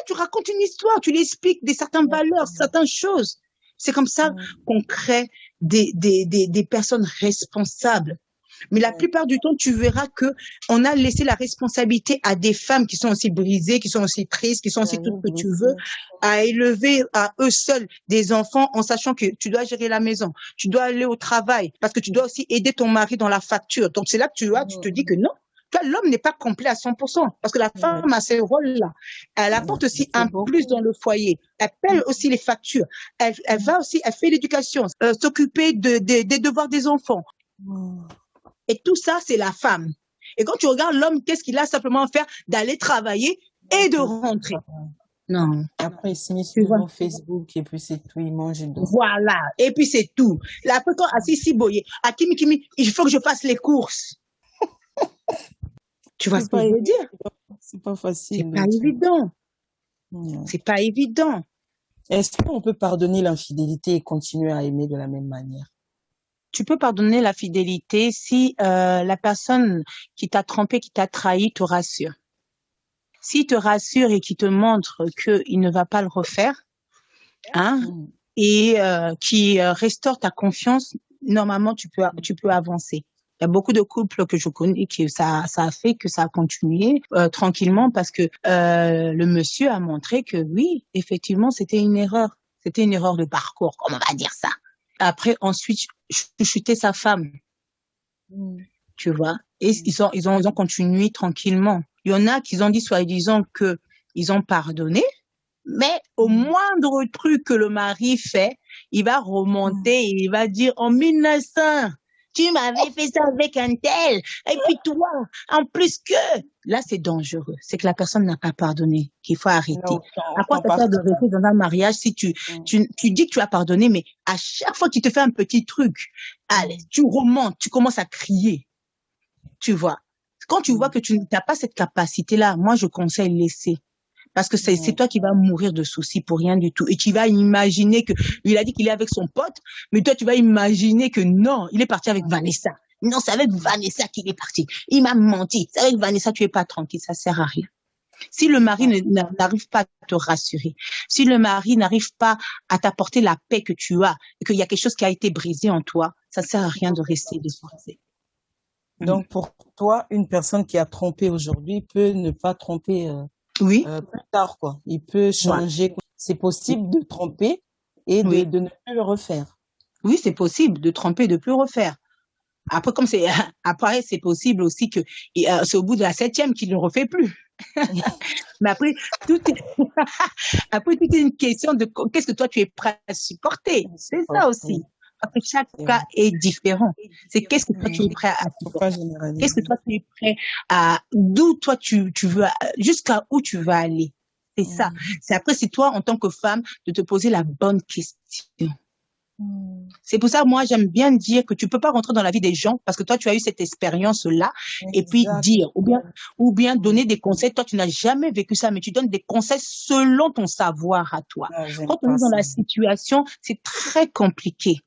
tu racontes une histoire, tu lui expliques certaines valeurs, certaines choses. C'est comme ça qu'on crée des personnes responsables. Mais la plupart du temps, tu verras que on a laissé la responsabilité à des femmes qui sont aussi brisées, qui sont aussi tristes, qui sont aussi tout ce que tu veux, à élever à eux seuls des enfants en sachant que tu dois gérer la maison, tu dois aller au travail parce que tu dois aussi aider ton mari dans la facture. Donc, c'est là que tu te dis que non. Toi, l'homme n'est pas complet à 100% parce que la femme a ce rôle-là. Elle apporte aussi un plus dans le foyer. Elle paie aussi les factures. Elle va aussi, elle fait l'éducation, s'occuper des devoirs des enfants. Et tout ça, c'est la femme. Et quand tu regardes l'homme, qu'est-ce qu'il a simplement à faire? D'aller travailler et de rentrer. Non. Après, il se met sur Facebook et puis c'est tout, il mange. Voilà. Et puis c'est tout. Là, après, quand Assisi Boye, à Kimi, il faut que je fasse les courses. Tu vois ce que je veux dire? C'est pas facile. C'est pas évident. C'est pas évident. Est-ce qu'on peut pardonner l'infidélité et continuer à aimer de la même manière? Tu peux pardonner la fidélité si la personne qui t'a trompé, qui t'a trahi, te rassure. S'il te rassure et qu'il te montre qu'il ne va pas le refaire, et qui restaure ta confiance, normalement tu peux avancer. Il y a beaucoup de couples que je connais qui ça a fait que ça a continué tranquillement parce que le monsieur a montré que oui, effectivement, c'était une erreur. C'était une erreur de parcours, comment on va dire ça. Après, ensuite, chuter sa femme. Tu vois. Et ils ont continué tranquillement. Il y en a qui ont dit, soi-disant, que ils ont pardonné, mais au moindre truc que le mari fait, il va remonter et il va dire, en 1900, tu m'avais fait ça avec un tel, et puis toi, en plus que, là, c'est dangereux. C'est que la personne n'a pas pardonné, qu'il faut arrêter. Non, à quoi ça sert de rester dans un mariage si tu dis que tu as pardonné, mais à chaque fois qu'il te fait un petit truc, allez, tu remontes, tu commences à crier. Tu vois. Quand tu vois que tu n'as pas cette capacité-là, moi, je conseille laisser. Parce que c'est toi qui vas mourir de soucis pour rien du tout. Et tu vas imaginer que, il a dit qu'il est avec son pote, mais toi, tu vas imaginer que non, il est parti avec Vanessa. Non, c'est avec Vanessa qu'il est parti. Il m'a menti. C'est avec Vanessa, tu es pas tranquille. Ça sert à rien. Si le mari n'arrive pas à te rassurer, si le mari n'arrive pas à t'apporter la paix que tu as, et qu'il y a quelque chose qui a été brisé en toi, ça sert à rien de rester, de se forcer. Donc, pour toi, une personne qui a trompé aujourd'hui peut ne pas tromper plus tard, quoi. Il peut changer. Ouais. C'est possible de tromper et de ne plus le refaire. Oui, c'est possible de tromper et de plus refaire. Après, comme après, c'est possible aussi que c'est au bout de la 7e qu'il ne refait plus. Mais après, tout est une question de qu'est-ce que toi tu es prêt à supporter. C'est ça aussi. Parce que chaque cas est différent. C'est qu'est-ce que toi tu es prêt à supporter. Qu'est-ce que toi tu es prêt à, d'où toi tu veux, jusqu'à où tu vas aller. C'est ça. C'est toi en tant que femme de te poser la bonne question. C'est pour ça, moi, j'aime bien dire que tu peux pas rentrer dans la vie des gens parce que toi, tu as eu cette expérience-là et puis dire, ou bien donner des conseils. Toi, tu n'as jamais vécu ça, mais tu donnes des conseils selon ton savoir à toi. Quand on est dans la situation, c'est très compliqué.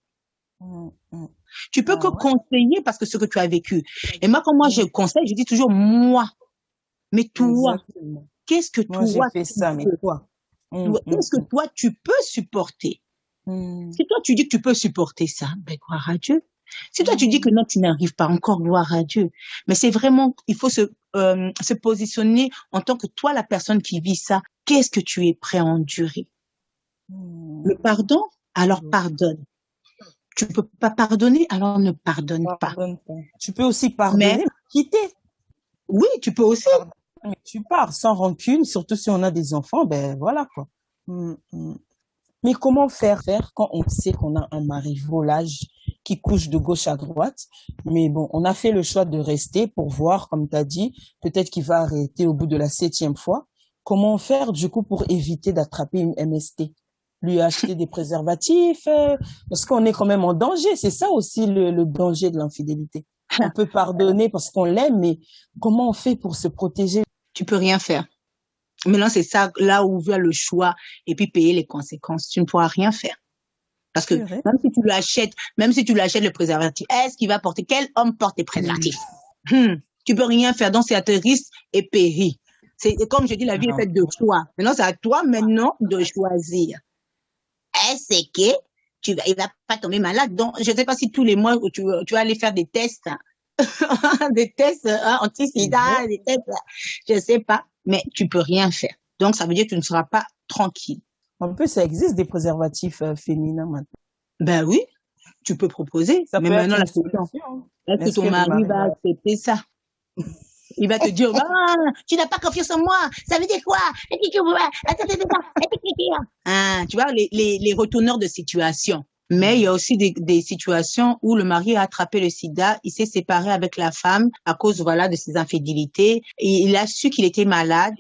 Tu peux que conseiller parce que ce que tu as vécu. Et moi, quand je conseille, je dis toujours moi. Mais toi, qu'est-ce que toi, qu'est-ce que toi, tu peux supporter? Si toi, tu dis que tu peux supporter ça, ben, gloire à Dieu. Si toi, tu dis que non, tu n'arrives pas encore, gloire à Dieu. Mais c'est vraiment, il faut se positionner en tant que toi, la personne qui vit ça. Qu'est-ce que tu es prêt à endurer? Le pardon? Alors pardonne. Tu peux pas pardonner, alors ne pardonne pas. Tu peux aussi pardonner, mais quitter. Oui, tu peux aussi. Mais tu pars sans rancune, surtout si on a des enfants, ben voilà quoi. Mais comment faire quand on sait qu'on a un mari volage qui couche de gauche à droite, mais bon, on a fait le choix de rester pour voir, comme tu as dit, peut-être qu'il va arrêter au bout de la 7e fois. Comment faire du coup pour éviter d'attraper une MST? Lui acheter des préservatifs, parce qu'on est quand même en danger. C'est ça aussi le danger de l'infidélité. On peut pardonner parce qu'on l'aime, mais comment on fait pour se protéger? Tu peux rien faire. Maintenant, c'est ça, là où vient le choix et puis payer les conséquences. Tu ne pourras rien faire. Parce que même si tu lui achètes le préservatif, est-ce qu'il va porter, quel homme porte les préservatifs? Tu peux rien faire. Donc, c'est à tes risques et périls. C'est comme je dis, la vie est faite de choix. Maintenant, c'est à toi maintenant de choisir. Est-ce que il va pas tomber malade. Donc, je sais pas si tous les mois tu vas aller faire des tests, des tests anti-sida, des tests, je sais pas, mais tu peux rien faire. Donc, ça veut dire que tu ne seras pas tranquille. En plus, ça existe des préservatifs féminins maintenant. Ben oui, tu peux proposer. Ça mais peut maintenant, être la une question, solution. est-ce que ton mari va accepter ça? Il va te dire, tu n'as pas confiance en moi. Ça veut dire quoi? Tu vois, les retourneurs de situation. Mais il y a aussi des situations où le mari a attrapé le sida, il s'est séparé avec la femme à cause, voilà, de ses infidélités. Et il a su qu'il était malade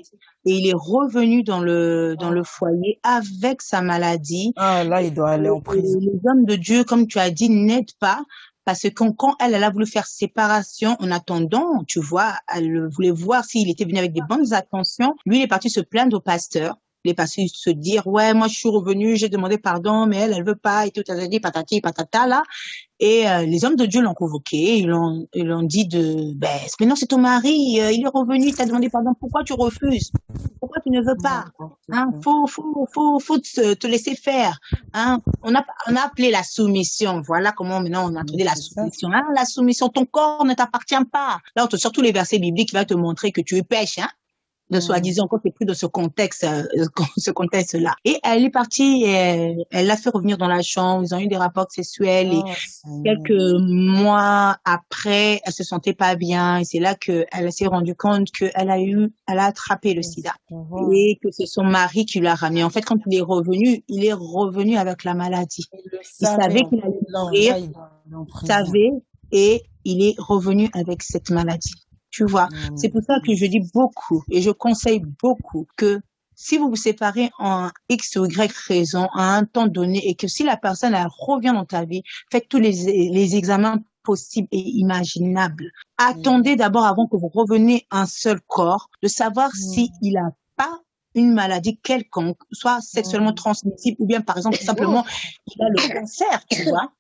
et il est revenu dans le foyer avec sa maladie. Ah, là, il doit aller en prison. Les hommes de Dieu, comme tu as dit, n'aident pas. Parce que quand elle a voulu faire séparation, en attendant, tu vois, elle voulait voir s'il était venu avec des bonnes intentions. Lui, il est parti se plaindre au pasteur. Il est parti se dire, ouais, moi, je suis revenu, j'ai demandé pardon, mais elle veut pas, et tout, elle a dit patati, patata, là. Et les hommes de Dieu l'ont convoqué, ils l'ont dit maintenant c'est ton mari, il est revenu, il t'a demandé pardon, pourquoi tu refuses? Pourquoi tu ne veux pas? Faut te laisser faire. On a appelé la soumission. Voilà comment maintenant on a appelé la soumission. La soumission, ton corps ne t'appartient pas. Là, on te sort tous les versets bibliques qui va te montrer que tu es pêche, de soi-disant, quand tu es pris de ce contexte-là. Et elle est partie, elle l'a fait revenir dans la chambre, ils ont eu des rapports sexuels et quelques mois après, elle se sentait pas bien et c'est là qu'elle s'est rendue compte qu'elle a attrapé le sida et que c'est son mari qui l'a ramené. En fait, quand il est revenu avec la maladie. Il savait qu'il allait mourir, il savait et il est revenu avec cette maladie. Tu vois, c'est pour ça que je dis beaucoup et je conseille beaucoup que si vous vous séparez en X ou Y raison à un temps donné et que si la personne elle revient dans ta vie, faites tous les examens possibles et imaginables. Attendez d'abord avant que vous reveniez un seul corps, de savoir si il a pas une maladie quelconque, soit sexuellement transmissible ou bien par exemple simplement il a le cancer, tu vois.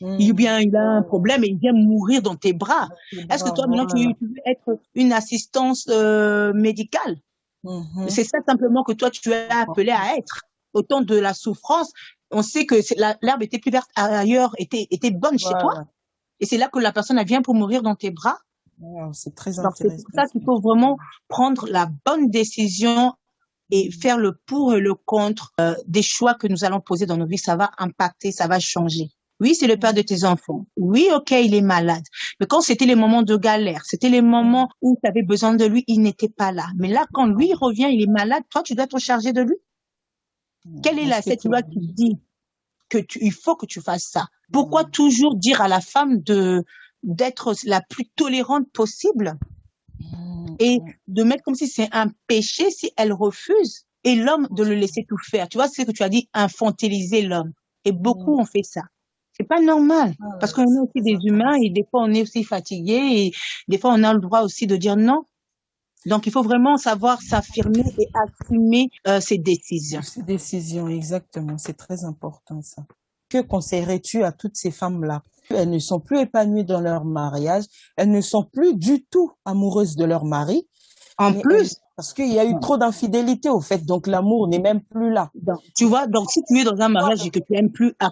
Ou bien il a un problème et il vient mourir dans tes bras. Est-ce que toi, maintenant, tu veux être une assistance médicale? C'est ça simplement que toi, tu es appelé à être. Au temps de la souffrance, on sait que l'herbe était plus verte ailleurs, était bonne chez toi. Et c'est là que la personne, elle vient pour mourir dans tes bras. C'est très intéressant. intéressant. C'est pour ça qu'il faut vraiment prendre la bonne décision et faire le pour et le contre des choix que nous allons poser dans nos vies. Ça va impacter, ça va changer. Oui, c'est le père de tes enfants. Oui, ok, il est malade. Mais quand c'était les moments de galère, c'était les moments où tu avais besoin de lui, il n'était pas là. Mais là, quand lui revient, il est malade, toi, tu dois te charger de lui. Quelle est cette loi qui dit que il faut que tu fasses ça? Pourquoi toujours dire à la femme d'être la plus tolérante possible et de mettre comme si c'est un péché si elle refuse et l'homme de le laisser tout faire? Tu vois, c'est ce que tu as dit, infantiliser l'homme. Et beaucoup ont fait ça. C'est pas normal parce qu'on est aussi des humains et des fois on est aussi fatigué et des fois on a le droit aussi de dire non. Donc il faut vraiment savoir s'affirmer et assumer ses décisions. Ses décisions, exactement. C'est très important ça. Que conseillerais-tu à toutes ces femmes-là? Elles ne sont plus épanouies dans leur mariage, elles ne sont plus du tout amoureuses de leur mari. En plus, parce qu'il y a eu trop d'infidélité au fait, donc l'amour n'est même plus là. Donc, tu vois, donc si tu es dans un mariage et que tu n'aimes plus, à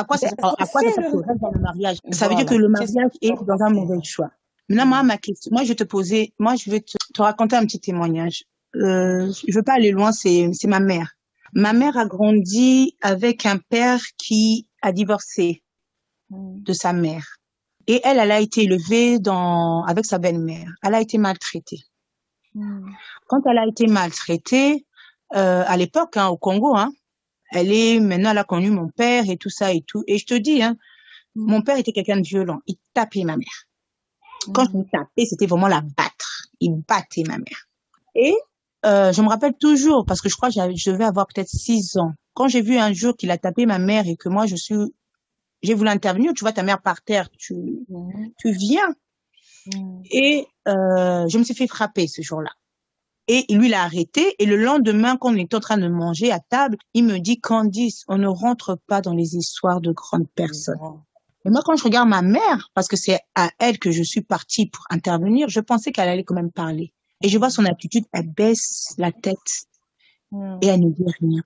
quoi ça te reste dans le mariage? Ça veut dire que le mariage est dans un mauvais choix. Maintenant, ma question, moi je vais te raconter un petit témoignage. Je veux pas aller loin, c'est ma mère. Ma mère a grandi avec un père qui a divorcé de sa mère. Et elle a été élevée avec sa belle-mère. Elle a été maltraitée. Quand elle a été maltraitée, à l'époque, au Congo, maintenant elle a connu mon père et tout ça et tout. Et je te dis, mon père était quelqu'un de violent. Il tapait ma mère. Quand je me tapais, c'était vraiment la battre. Il battait ma mère. Et je me rappelle toujours, parce que je crois que je devais avoir peut-être 6 ans. Quand j'ai vu un jour qu'il a tapé ma mère et que moi j'ai voulu intervenir, tu vois ta mère par terre, tu viens. Et je me suis fait frapper ce jour-là. Et lui l'a arrêté. Et le lendemain, quand on était en train de manger à table, il me dit, Candice, on ne rentre pas dans les histoires de grandes personnes. Et moi, quand je regarde ma mère, parce que c'est à elle que je suis partie pour intervenir, je pensais qu'elle allait quand même parler. Et je vois son attitude, elle baisse la tête et elle ne dit rien.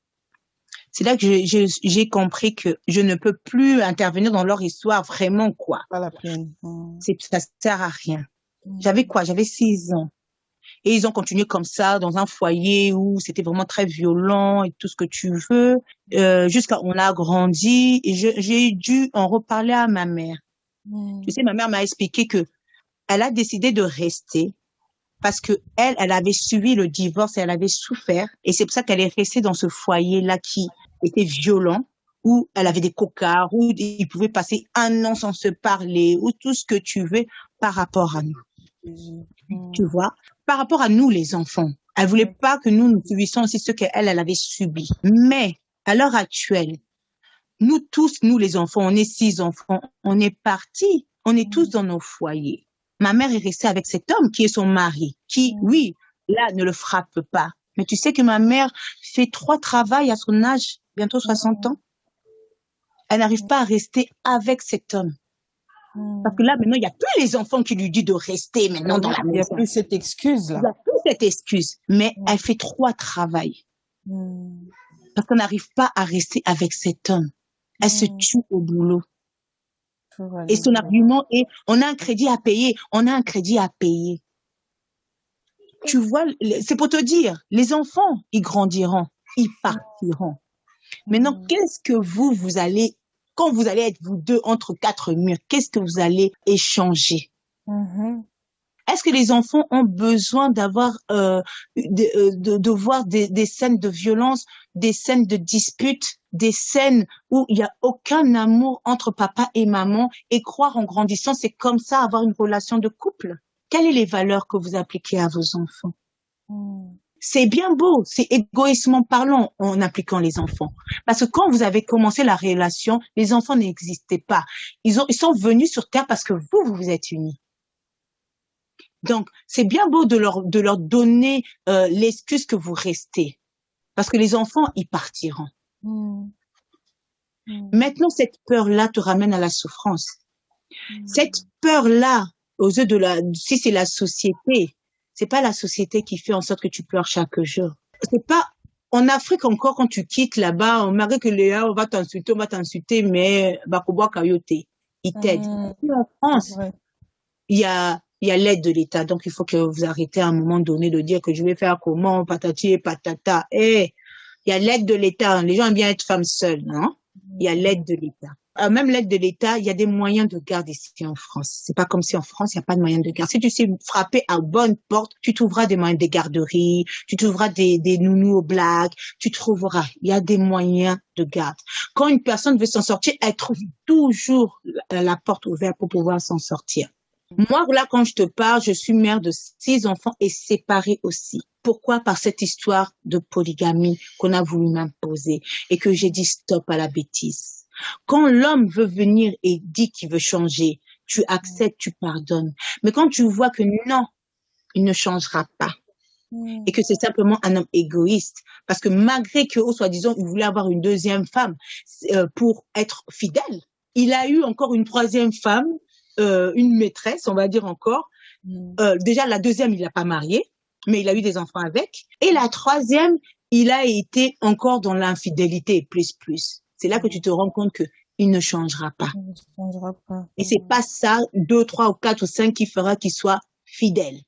C'est là que j'ai compris que je ne peux plus intervenir dans leur histoire vraiment, quoi. Pas la peine. Ça sert à rien. J'avais 6 ans. Et ils ont continué comme ça dans un foyer où c'était vraiment très violent et tout ce que tu veux, jusqu'à on a grandi et j'ai dû en reparler à ma mère. Tu sais, ma mère m'a expliqué que elle a décidé de rester parce que elle avait subi le divorce et elle avait souffert et c'est pour ça qu'elle est restée dans ce foyer-là qui était violent, où elle avait des cocards, où ils pouvaient passer 1 an sans se parler, ou tout ce que tu veux par rapport à nous. Tu vois, par rapport à nous, les enfants. Elle voulait pas que nous subissions aussi ce qu'elle avait subi. Mais, à l'heure actuelle, nous tous, nous les enfants, on est 6 enfants, on est partis, on est tous dans nos foyers. Ma mère est restée avec cet homme qui est son mari, qui, oui, là, ne le frappe pas. Mais tu sais que ma mère fait 3 travails à son âge, bientôt 60 ans. Elle n'arrive pas à rester avec cet homme. Parce que là, maintenant, il n'y a plus les enfants qui lui disent de rester maintenant dans la maison. Il n'y a plus cette excuse-là. Il n'y a plus cette excuse. Mais elle fait 3 travails. Parce qu'on n'arrive pas à rester avec cet homme. Elle se tue au boulot. Et son argument est, on a un crédit à payer, on a un crédit à payer. Tu vois, c'est pour te dire, les enfants, ils grandiront, ils partiront. Maintenant, qu'est-ce que vous allez, quand vous allez être vous deux entre 4 murs, qu'est-ce que vous allez échanger? Est-ce que les enfants ont besoin d'avoir, de voir des scènes de violence, des scènes de disputes, des scènes où il n'y a aucun amour entre papa et maman et croire en grandissant, c'est comme ça avoir une relation de couple? Quelles sont les valeurs que vous appliquez à vos enfants? C'est bien beau, c'est égoïstement parlant en appliquant les enfants. Parce que quand vous avez commencé la relation, les enfants n'existaient pas. Ils sont venus sur Terre parce que vous vous êtes unis. Donc, c'est bien beau de leur donner l'excuse que vous restez. Parce que les enfants, ils partiront. Maintenant, cette peur-là te ramène à la souffrance. Cette peur-là, aux yeux si c'est la société, c'est pas la société qui fait en sorte que tu pleures chaque jour. C'est pas, en Afrique encore, quand tu quittes là-bas, malgré que Léa, on va t'insulter, mais Bakoboa Kayote, ils t'aident. En France, il y a l'aide de l'État. Donc, il faut que vous arrêtez à un moment donné de dire que je vais faire comment, patati et patata. Il y a l'aide de l'État. Les gens aiment bien être femmes seules, non? Il y a l'aide de l'État. Même l'aide de l'État, il y a des moyens de garde ici en France. C'est pas comme si en France, il n'y a pas de moyens de garde. Si tu sais frapper à bonne porte, tu trouveras des moyens de garderie, tu trouveras des nounous aux blagues, tu trouveras. Il y a des moyens de garde. Quand une personne veut s'en sortir, elle trouve toujours la porte ouverte pour pouvoir s'en sortir. Moi, là, quand je te parle, je suis mère de 6 enfants et séparée aussi. Pourquoi? Par cette histoire de polygamie qu'on a voulu m'imposer et que j'ai dit stop à la bêtise. Quand l'homme veut venir et dit qu'il veut changer, tu acceptes, tu pardonnes. Mais quand tu vois que non, il ne changera pas et que c'est simplement un homme égoïste, parce que malgré que, soi-disant, il voulait avoir une 2e femme pour être fidèle, il a eu encore une 3e femme, une maîtresse, on va dire encore. Déjà, la 2e, il l'a pas mariée, mais il a eu des enfants avec. Et la 3e, il a été encore dans l'infidélité, plus. C'est là que tu te rends compte que il ne changera pas. Il ne changera pas. Et c'est pas ça, 2, 3 ou 4 ou 5 qui fera qu'il soit fidèle.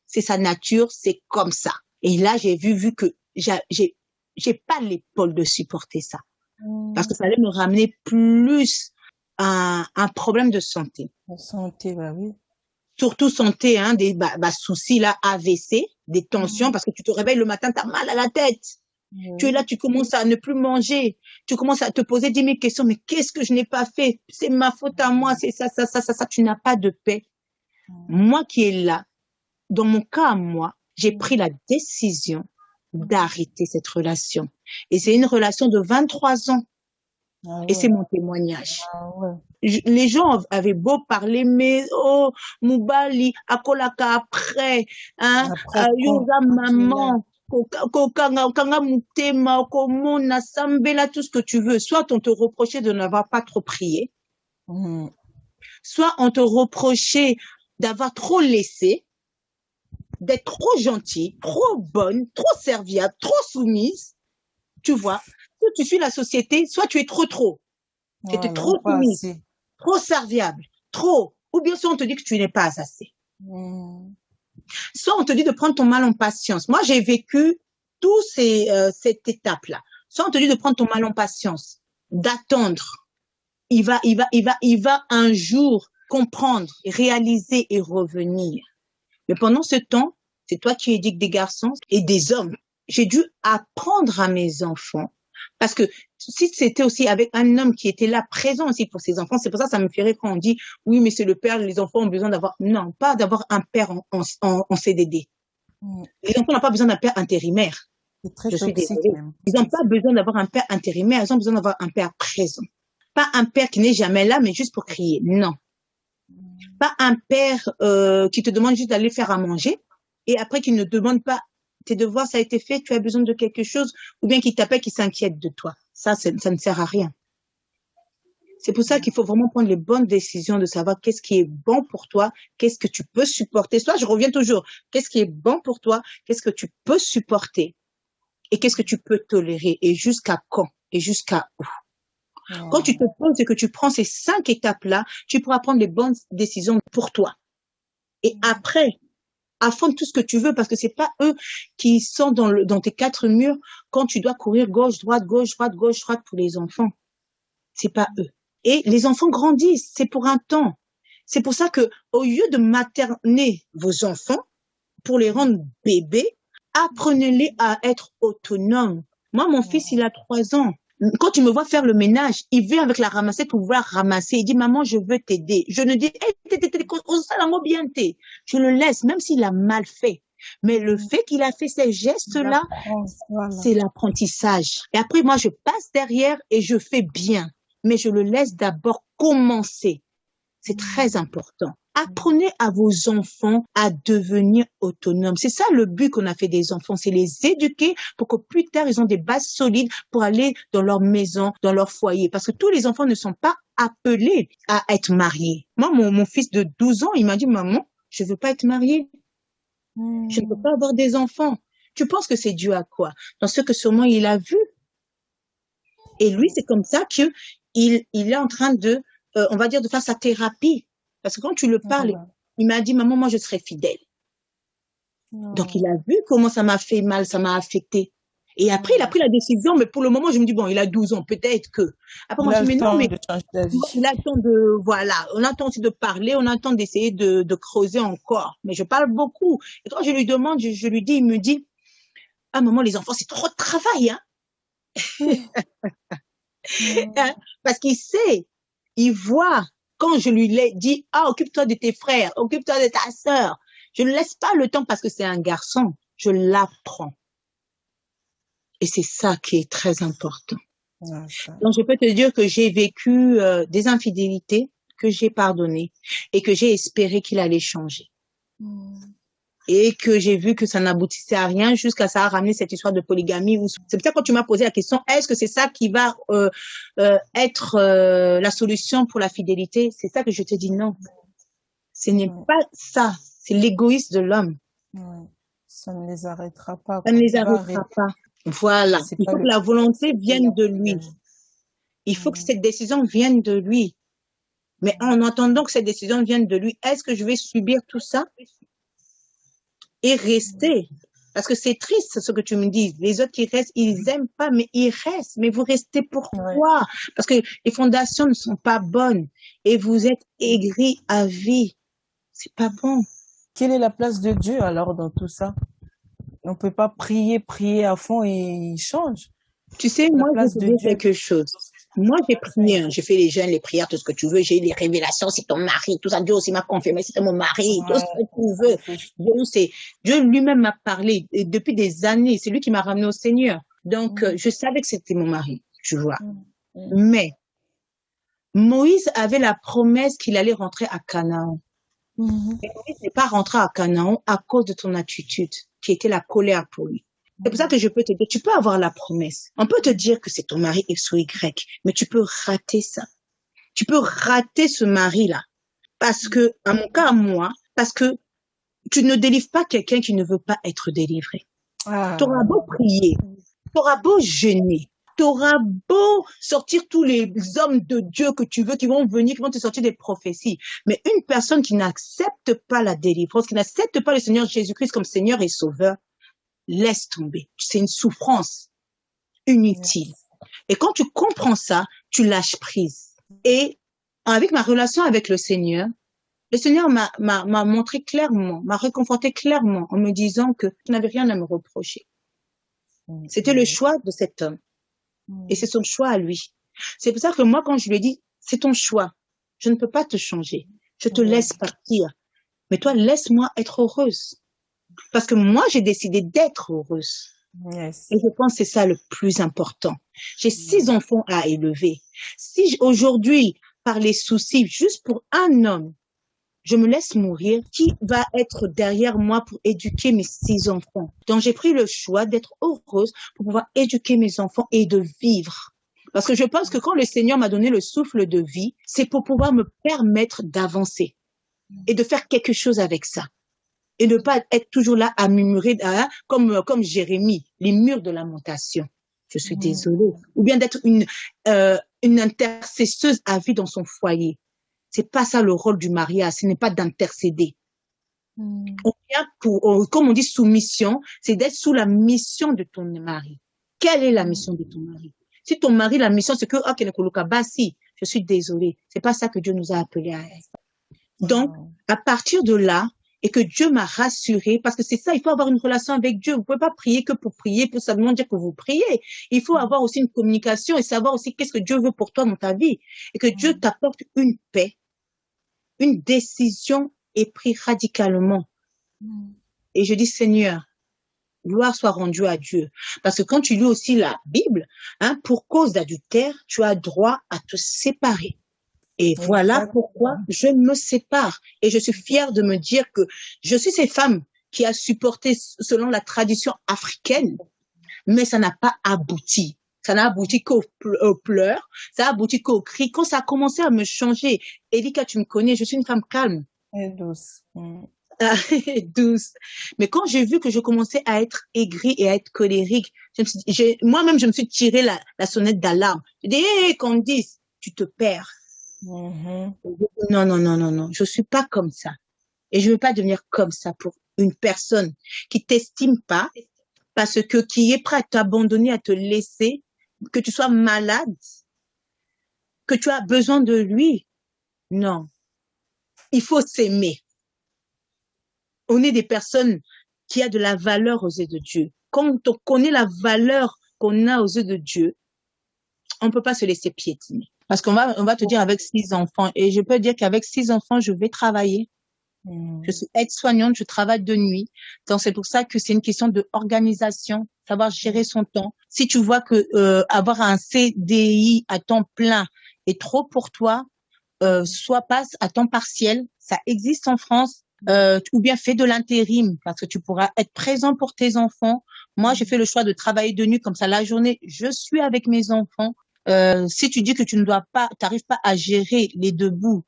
C'est sa nature, c'est comme ça. Et là, j'ai vu que j'ai pas l'épaule de supporter ça. Parce que ça allait me ramener plus à un problème de santé. La santé, bah oui. Surtout santé, hein, des soucis là, AVC, des tensions, parce que tu te réveilles le matin, tu as mal à la tête. Tu es là, tu commences à ne plus manger. Tu commences à te poser 10 000 questions. Mais qu'est-ce que je n'ai pas fait? C'est ma faute à moi. C'est ça. Tu n'as pas de paix. Moi qui est là, dans mon cas à moi, j'ai pris la décision d'arrêter cette relation. Et c'est une relation de 23 ans. Et c'est mon témoignage. Les gens avaient beau parler, mais Moubali, Akolaka après, hein, Yoga maman, Kokanga Mutema, Komona, Sambela, tout ce que tu veux. Soit on te reprochait de n'avoir pas trop prié, soit on te reprochait d'avoir trop laissé, d'être trop gentille, trop bonne, trop serviable, trop soumise. Tu vois, soit tu suis la société, soit tu es trop. Tu es trop soumise, trop serviable, trop. Ou bien soit on te dit que tu n'es pas assez. Soit on te dit de prendre ton mal en patience. Moi, j'ai vécu tous cette étape-là. Soit on te dit de prendre ton mal en patience, d'attendre. Il va un jour comprendre, réaliser et revenir. Mais pendant ce temps, c'est toi qui éduques des garçons et des hommes. J'ai dû apprendre à mes enfants. Parce que si c'était aussi avec un homme qui était là, présent aussi pour ses enfants, c'est pour ça que ça me ferait quand on dit, oui, mais c'est le père, les enfants ont besoin d'avoir, non, pas d'avoir un père en CDD. Les enfants n'ont pas besoin d'un père intérimaire. C'est très toxique même. Ils n'ont pas besoin d'avoir un père intérimaire, ils ont besoin d'avoir un père présent. Pas un père qui n'est jamais là, mais juste pour crier. Non. Pas un père qui te demande juste d'aller faire à manger et après qui ne demande pas tes devoirs, ça a été fait, tu as besoin de quelque chose, ou bien qui t'appelle, qui s'inquiète de toi. Ça ne sert à rien. C'est pour ça qu'il faut vraiment prendre les bonnes décisions de savoir qu'est-ce qui est bon pour toi, qu'est-ce que tu peux supporter. Soit je reviens toujours, qu'est-ce qui est bon pour toi, qu'est-ce que tu peux supporter et qu'est-ce que tu peux tolérer et jusqu'à quand et jusqu'à où. Quand tu te poses et que tu prends ces 5 étapes-là, tu pourras prendre les bonnes décisions pour toi. Et après, affronte tout ce que tu veux parce que c'est pas eux qui sont dans tes 4 murs quand tu dois courir gauche, droite pour les enfants. C'est pas eux. Et les enfants grandissent, c'est pour un temps. C'est pour ça que, au lieu de materner vos enfants, pour les rendre bébés, apprenez-les à être autonomes. Moi, mon fils, il a 3 ans. Quand tu me vois faire le ménage, il vient avec la ramassette pour vouloir ramasser. Il dit, maman, je veux t'aider. Je ne dis, hey, je le laisse, même s'il a mal fait. Mais le fait qu'il a fait ces gestes-là, c'est l'apprentissage. Et après, moi, je passe derrière et je fais bien. Mais je le laisse d'abord commencer. C'est très important. Apprenez à vos enfants à devenir autonomes. C'est ça le but qu'on a fait des enfants, c'est les éduquer pour que plus tard, ils ont des bases solides pour aller dans leur maison, dans leur foyer. Parce que tous les enfants ne sont pas appelés à être mariés. Moi, mon fils de 12 ans, il m'a dit, maman, je veux pas être marié. Je ne veux pas avoir des enfants. Tu penses que c'est dû à quoi? Dans ce que sûrement il a vu. Et lui, c'est comme ça que il est en train de, on va dire, de faire sa thérapie. Parce que quand tu le parles, il m'a dit, maman, moi, je serai fidèle. Donc, il a vu comment ça m'a fait mal, ça m'a affecté. Et après, il a pris la décision, mais pour le moment, je me dis, bon, il a 12 ans, peut-être que. Après, moi, je me dis, mais non, mais il a le temps de, voilà, on a le temps aussi de parler, on a le temps d'essayer de creuser encore. Mais je parle beaucoup. Et quand je lui demande, je lui dis, il me dit, ah, maman, les enfants, c'est trop de travail, hein. Parce qu'il sait, il voit, quand je lui dis, ah, occupe-toi de tes frères, occupe-toi de ta sœur, je ne laisse pas le temps parce que c'est un garçon, je l'apprends. Et c'est ça qui est très important. Donc, je peux te dire que j'ai vécu des infidélités que j'ai pardonnées et que j'ai espéré qu'il allait changer. Et que j'ai vu que ça n'aboutissait à rien jusqu'à ça a ramené cette histoire de polygamie. C'est peut-être quand tu m'as posé la question, est-ce que c'est ça qui va être la solution pour la fidélité? C'est ça que je te dis non. Ce n'est pas ça. C'est l'égoïsme de l'homme. Ça ne les arrêtera pas. Ça ne les arrêtera pas. Voilà. Il faut que la volonté vienne de lui. Il faut que cette décision vienne de lui. Mais en attendant que cette décision vienne de lui, est-ce que je vais subir tout ça? Et rester. Parce que c'est triste ce que tu me dis. Les autres qui restent, ils aiment pas, mais ils restent. Mais vous restez pourquoi? Parce que les fondations ne sont pas bonnes. Et vous êtes aigris à vie. C'est pas bon. Quelle est la place de Dieu alors dans tout ça? On peut pas prier à fond et il change. Tu sais, moi, je vais te dire quelque chose. Moi, j'ai prié, j'ai fait les jeûnes, les prières, tout ce que tu veux. J'ai eu les révélations, c'est ton mari, tout ça. Dieu aussi m'a confirmé, c'était mon mari, tout ce que tu veux. Dieu lui-même m'a parlé et depuis des années. C'est lui qui m'a ramené au Seigneur. Donc, je savais que c'était mon mari, tu vois. Mais Moïse avait la promesse qu'il allait rentrer à Canaan. Mais Moïse n'est pas rentré à Canaan à cause de ton attitude, qui était la colère pour lui. C'est pour ça que je peux te dire, tu peux avoir la promesse. On peut te dire que c'est ton mari X ou Y, mais tu peux rater ça. Tu peux rater ce mari-là. Parce que, à mon cas, à moi, parce que tu ne délivres pas quelqu'un qui ne veut pas être délivré. Tu auras beau prier, tu auras beau jeûner, T'auras beau sortir tous les hommes de Dieu que tu veux, qui vont venir, qui vont te sortir des prophéties. Mais une personne qui n'accepte pas la délivrance, qui n'accepte pas le Seigneur Jésus-Christ comme Seigneur et Sauveur, laisse tomber. C'est une souffrance inutile. Et quand tu comprends ça, tu lâches prise. Et avec ma relation avec le Seigneur m'a montré clairement, m'a réconforté clairement en me disant que je n'avais rien à me reprocher. C'était le choix de cet homme. Et c'est son choix à lui. C'est pour ça que moi, quand je lui ai dit, c'est ton choix. Je ne peux pas te changer. Je te laisse partir. Mais toi, laisse-moi être heureuse. Parce que moi, j'ai décidé d'être heureuse. Yes. Et je pense que c'est ça le plus important. J'ai 6 enfants à élever. Si aujourd'hui, par les soucis, juste pour un homme, je me laisse mourir, qui va être derrière moi pour éduquer mes 6 enfants? Donc, j'ai pris le choix d'être heureuse pour pouvoir éduquer mes enfants et de vivre. Parce que je pense que quand le Seigneur m'a donné le souffle de vie, c'est pour pouvoir me permettre d'avancer et de faire quelque chose avec ça. Et ne pas être toujours là à murmurer, comme Jérémie, les murs de lamentation. Je suis désolée. Ou bien d'être une intercesseuse à vie dans son foyer. C'est pas ça le rôle du mariage, ce n'est pas d'intercéder. On vient comme on dit, soumission, c'est d'être sous la mission de ton mari. Quelle est la mission de ton mari? Si ton mari, la mission, c'est que, je suis désolée. C'est pas ça que Dieu nous a appelés à être. Donc, à partir de là, et que Dieu m'a rassurée, parce que c'est ça, il faut avoir une relation avec Dieu. Vous pouvez pas prier que pour prier, pour simplement dire que vous priez. Il faut avoir aussi une communication et savoir aussi qu'est-ce que Dieu veut pour toi dans ta vie. Et que Dieu t'apporte une paix, une décision est prise radicalement. Et je dis, Seigneur, gloire soit rendue à Dieu. Parce que quand tu lis aussi la Bible, pour cause d'adultère, tu as droit à te séparer. Et voilà pourquoi je me sépare. Et je suis fière de me dire que je suis cette femme qui a supporté selon la tradition africaine, mais ça n'a pas abouti. Ça n'a abouti qu'aux pleurs, ça a abouti qu'aux cris. Quand ça a commencé à me changer, Elika, tu me connais, je suis une femme calme. Et douce. Douce. Mais quand j'ai vu que je commençais à être aigrie et à être colérique, moi-même, je me suis tiré la sonnette d'alarme. J'ai dit, hé, Candice, tu te perds. Non, je suis pas comme ça. Et je veux pas devenir comme ça pour une personne qui t'estime pas, parce que qui est prêt à t'abandonner, à te laisser, que tu sois malade, que tu as besoin de lui. Non. Il faut s'aimer. On est des personnes qui a de la valeur aux yeux de Dieu. Quand on connaît la valeur qu'on a aux yeux de Dieu, on peut pas se laisser piétiner. Parce on va te dire avec 6 enfants. Et je peux dire qu'avec 6 enfants, je vais travailler. Je suis aide-soignante, je travaille de nuit. Donc, c'est pour ça que c'est une question de organisation, savoir gérer son temps. Si tu vois que avoir un CDI à temps plein est trop pour toi, soit passe à temps partiel. Ça existe en France. Ou bien fais de l'intérim parce que tu pourras être présent pour tes enfants. Moi, j'ai fait le choix de travailler de nuit comme ça la journée. Je suis avec mes enfants. Si tu dis que tu t'arrives pas à gérer les 2 bouts,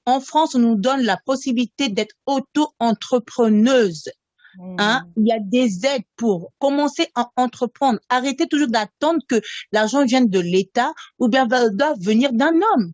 en France, on nous donne la possibilité d'être auto-entrepreneuse. Il y a des aides pour commencer à entreprendre. Arrêtez toujours d'attendre que l'argent vienne de l'État ou bien doit venir d'un homme.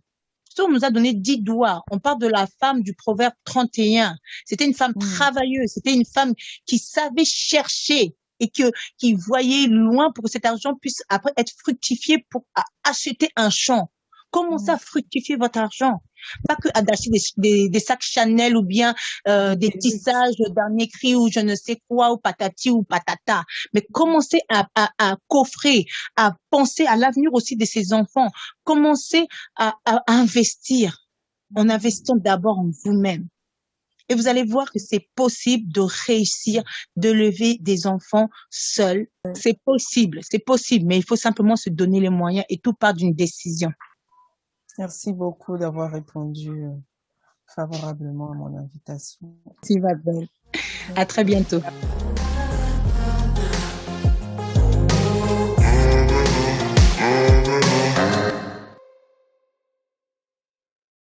On nous a donné 10 doigts. On parle de la femme du proverbe 31. C'était une femme travailleuse. C'était une femme qui savait chercher et qui voyait loin pour que cet argent puisse après être fructifié pour acheter un champ. Commencez à fructifier votre argent. Pas que à d'acheter des sacs Chanel ou bien des tissages d'un écrit ou je ne sais quoi ou patati ou patata. Mais commencez à coffrer, à penser à l'avenir aussi de ces enfants. Commencez à investir en investissant d'abord en vous-même. Et vous allez voir que c'est possible de réussir, de lever des enfants seuls. C'est possible, mais il faut simplement se donner les moyens et tout part d'une décision. Merci beaucoup d'avoir répondu favorablement à mon invitation. Merci, ma belle. À très bientôt.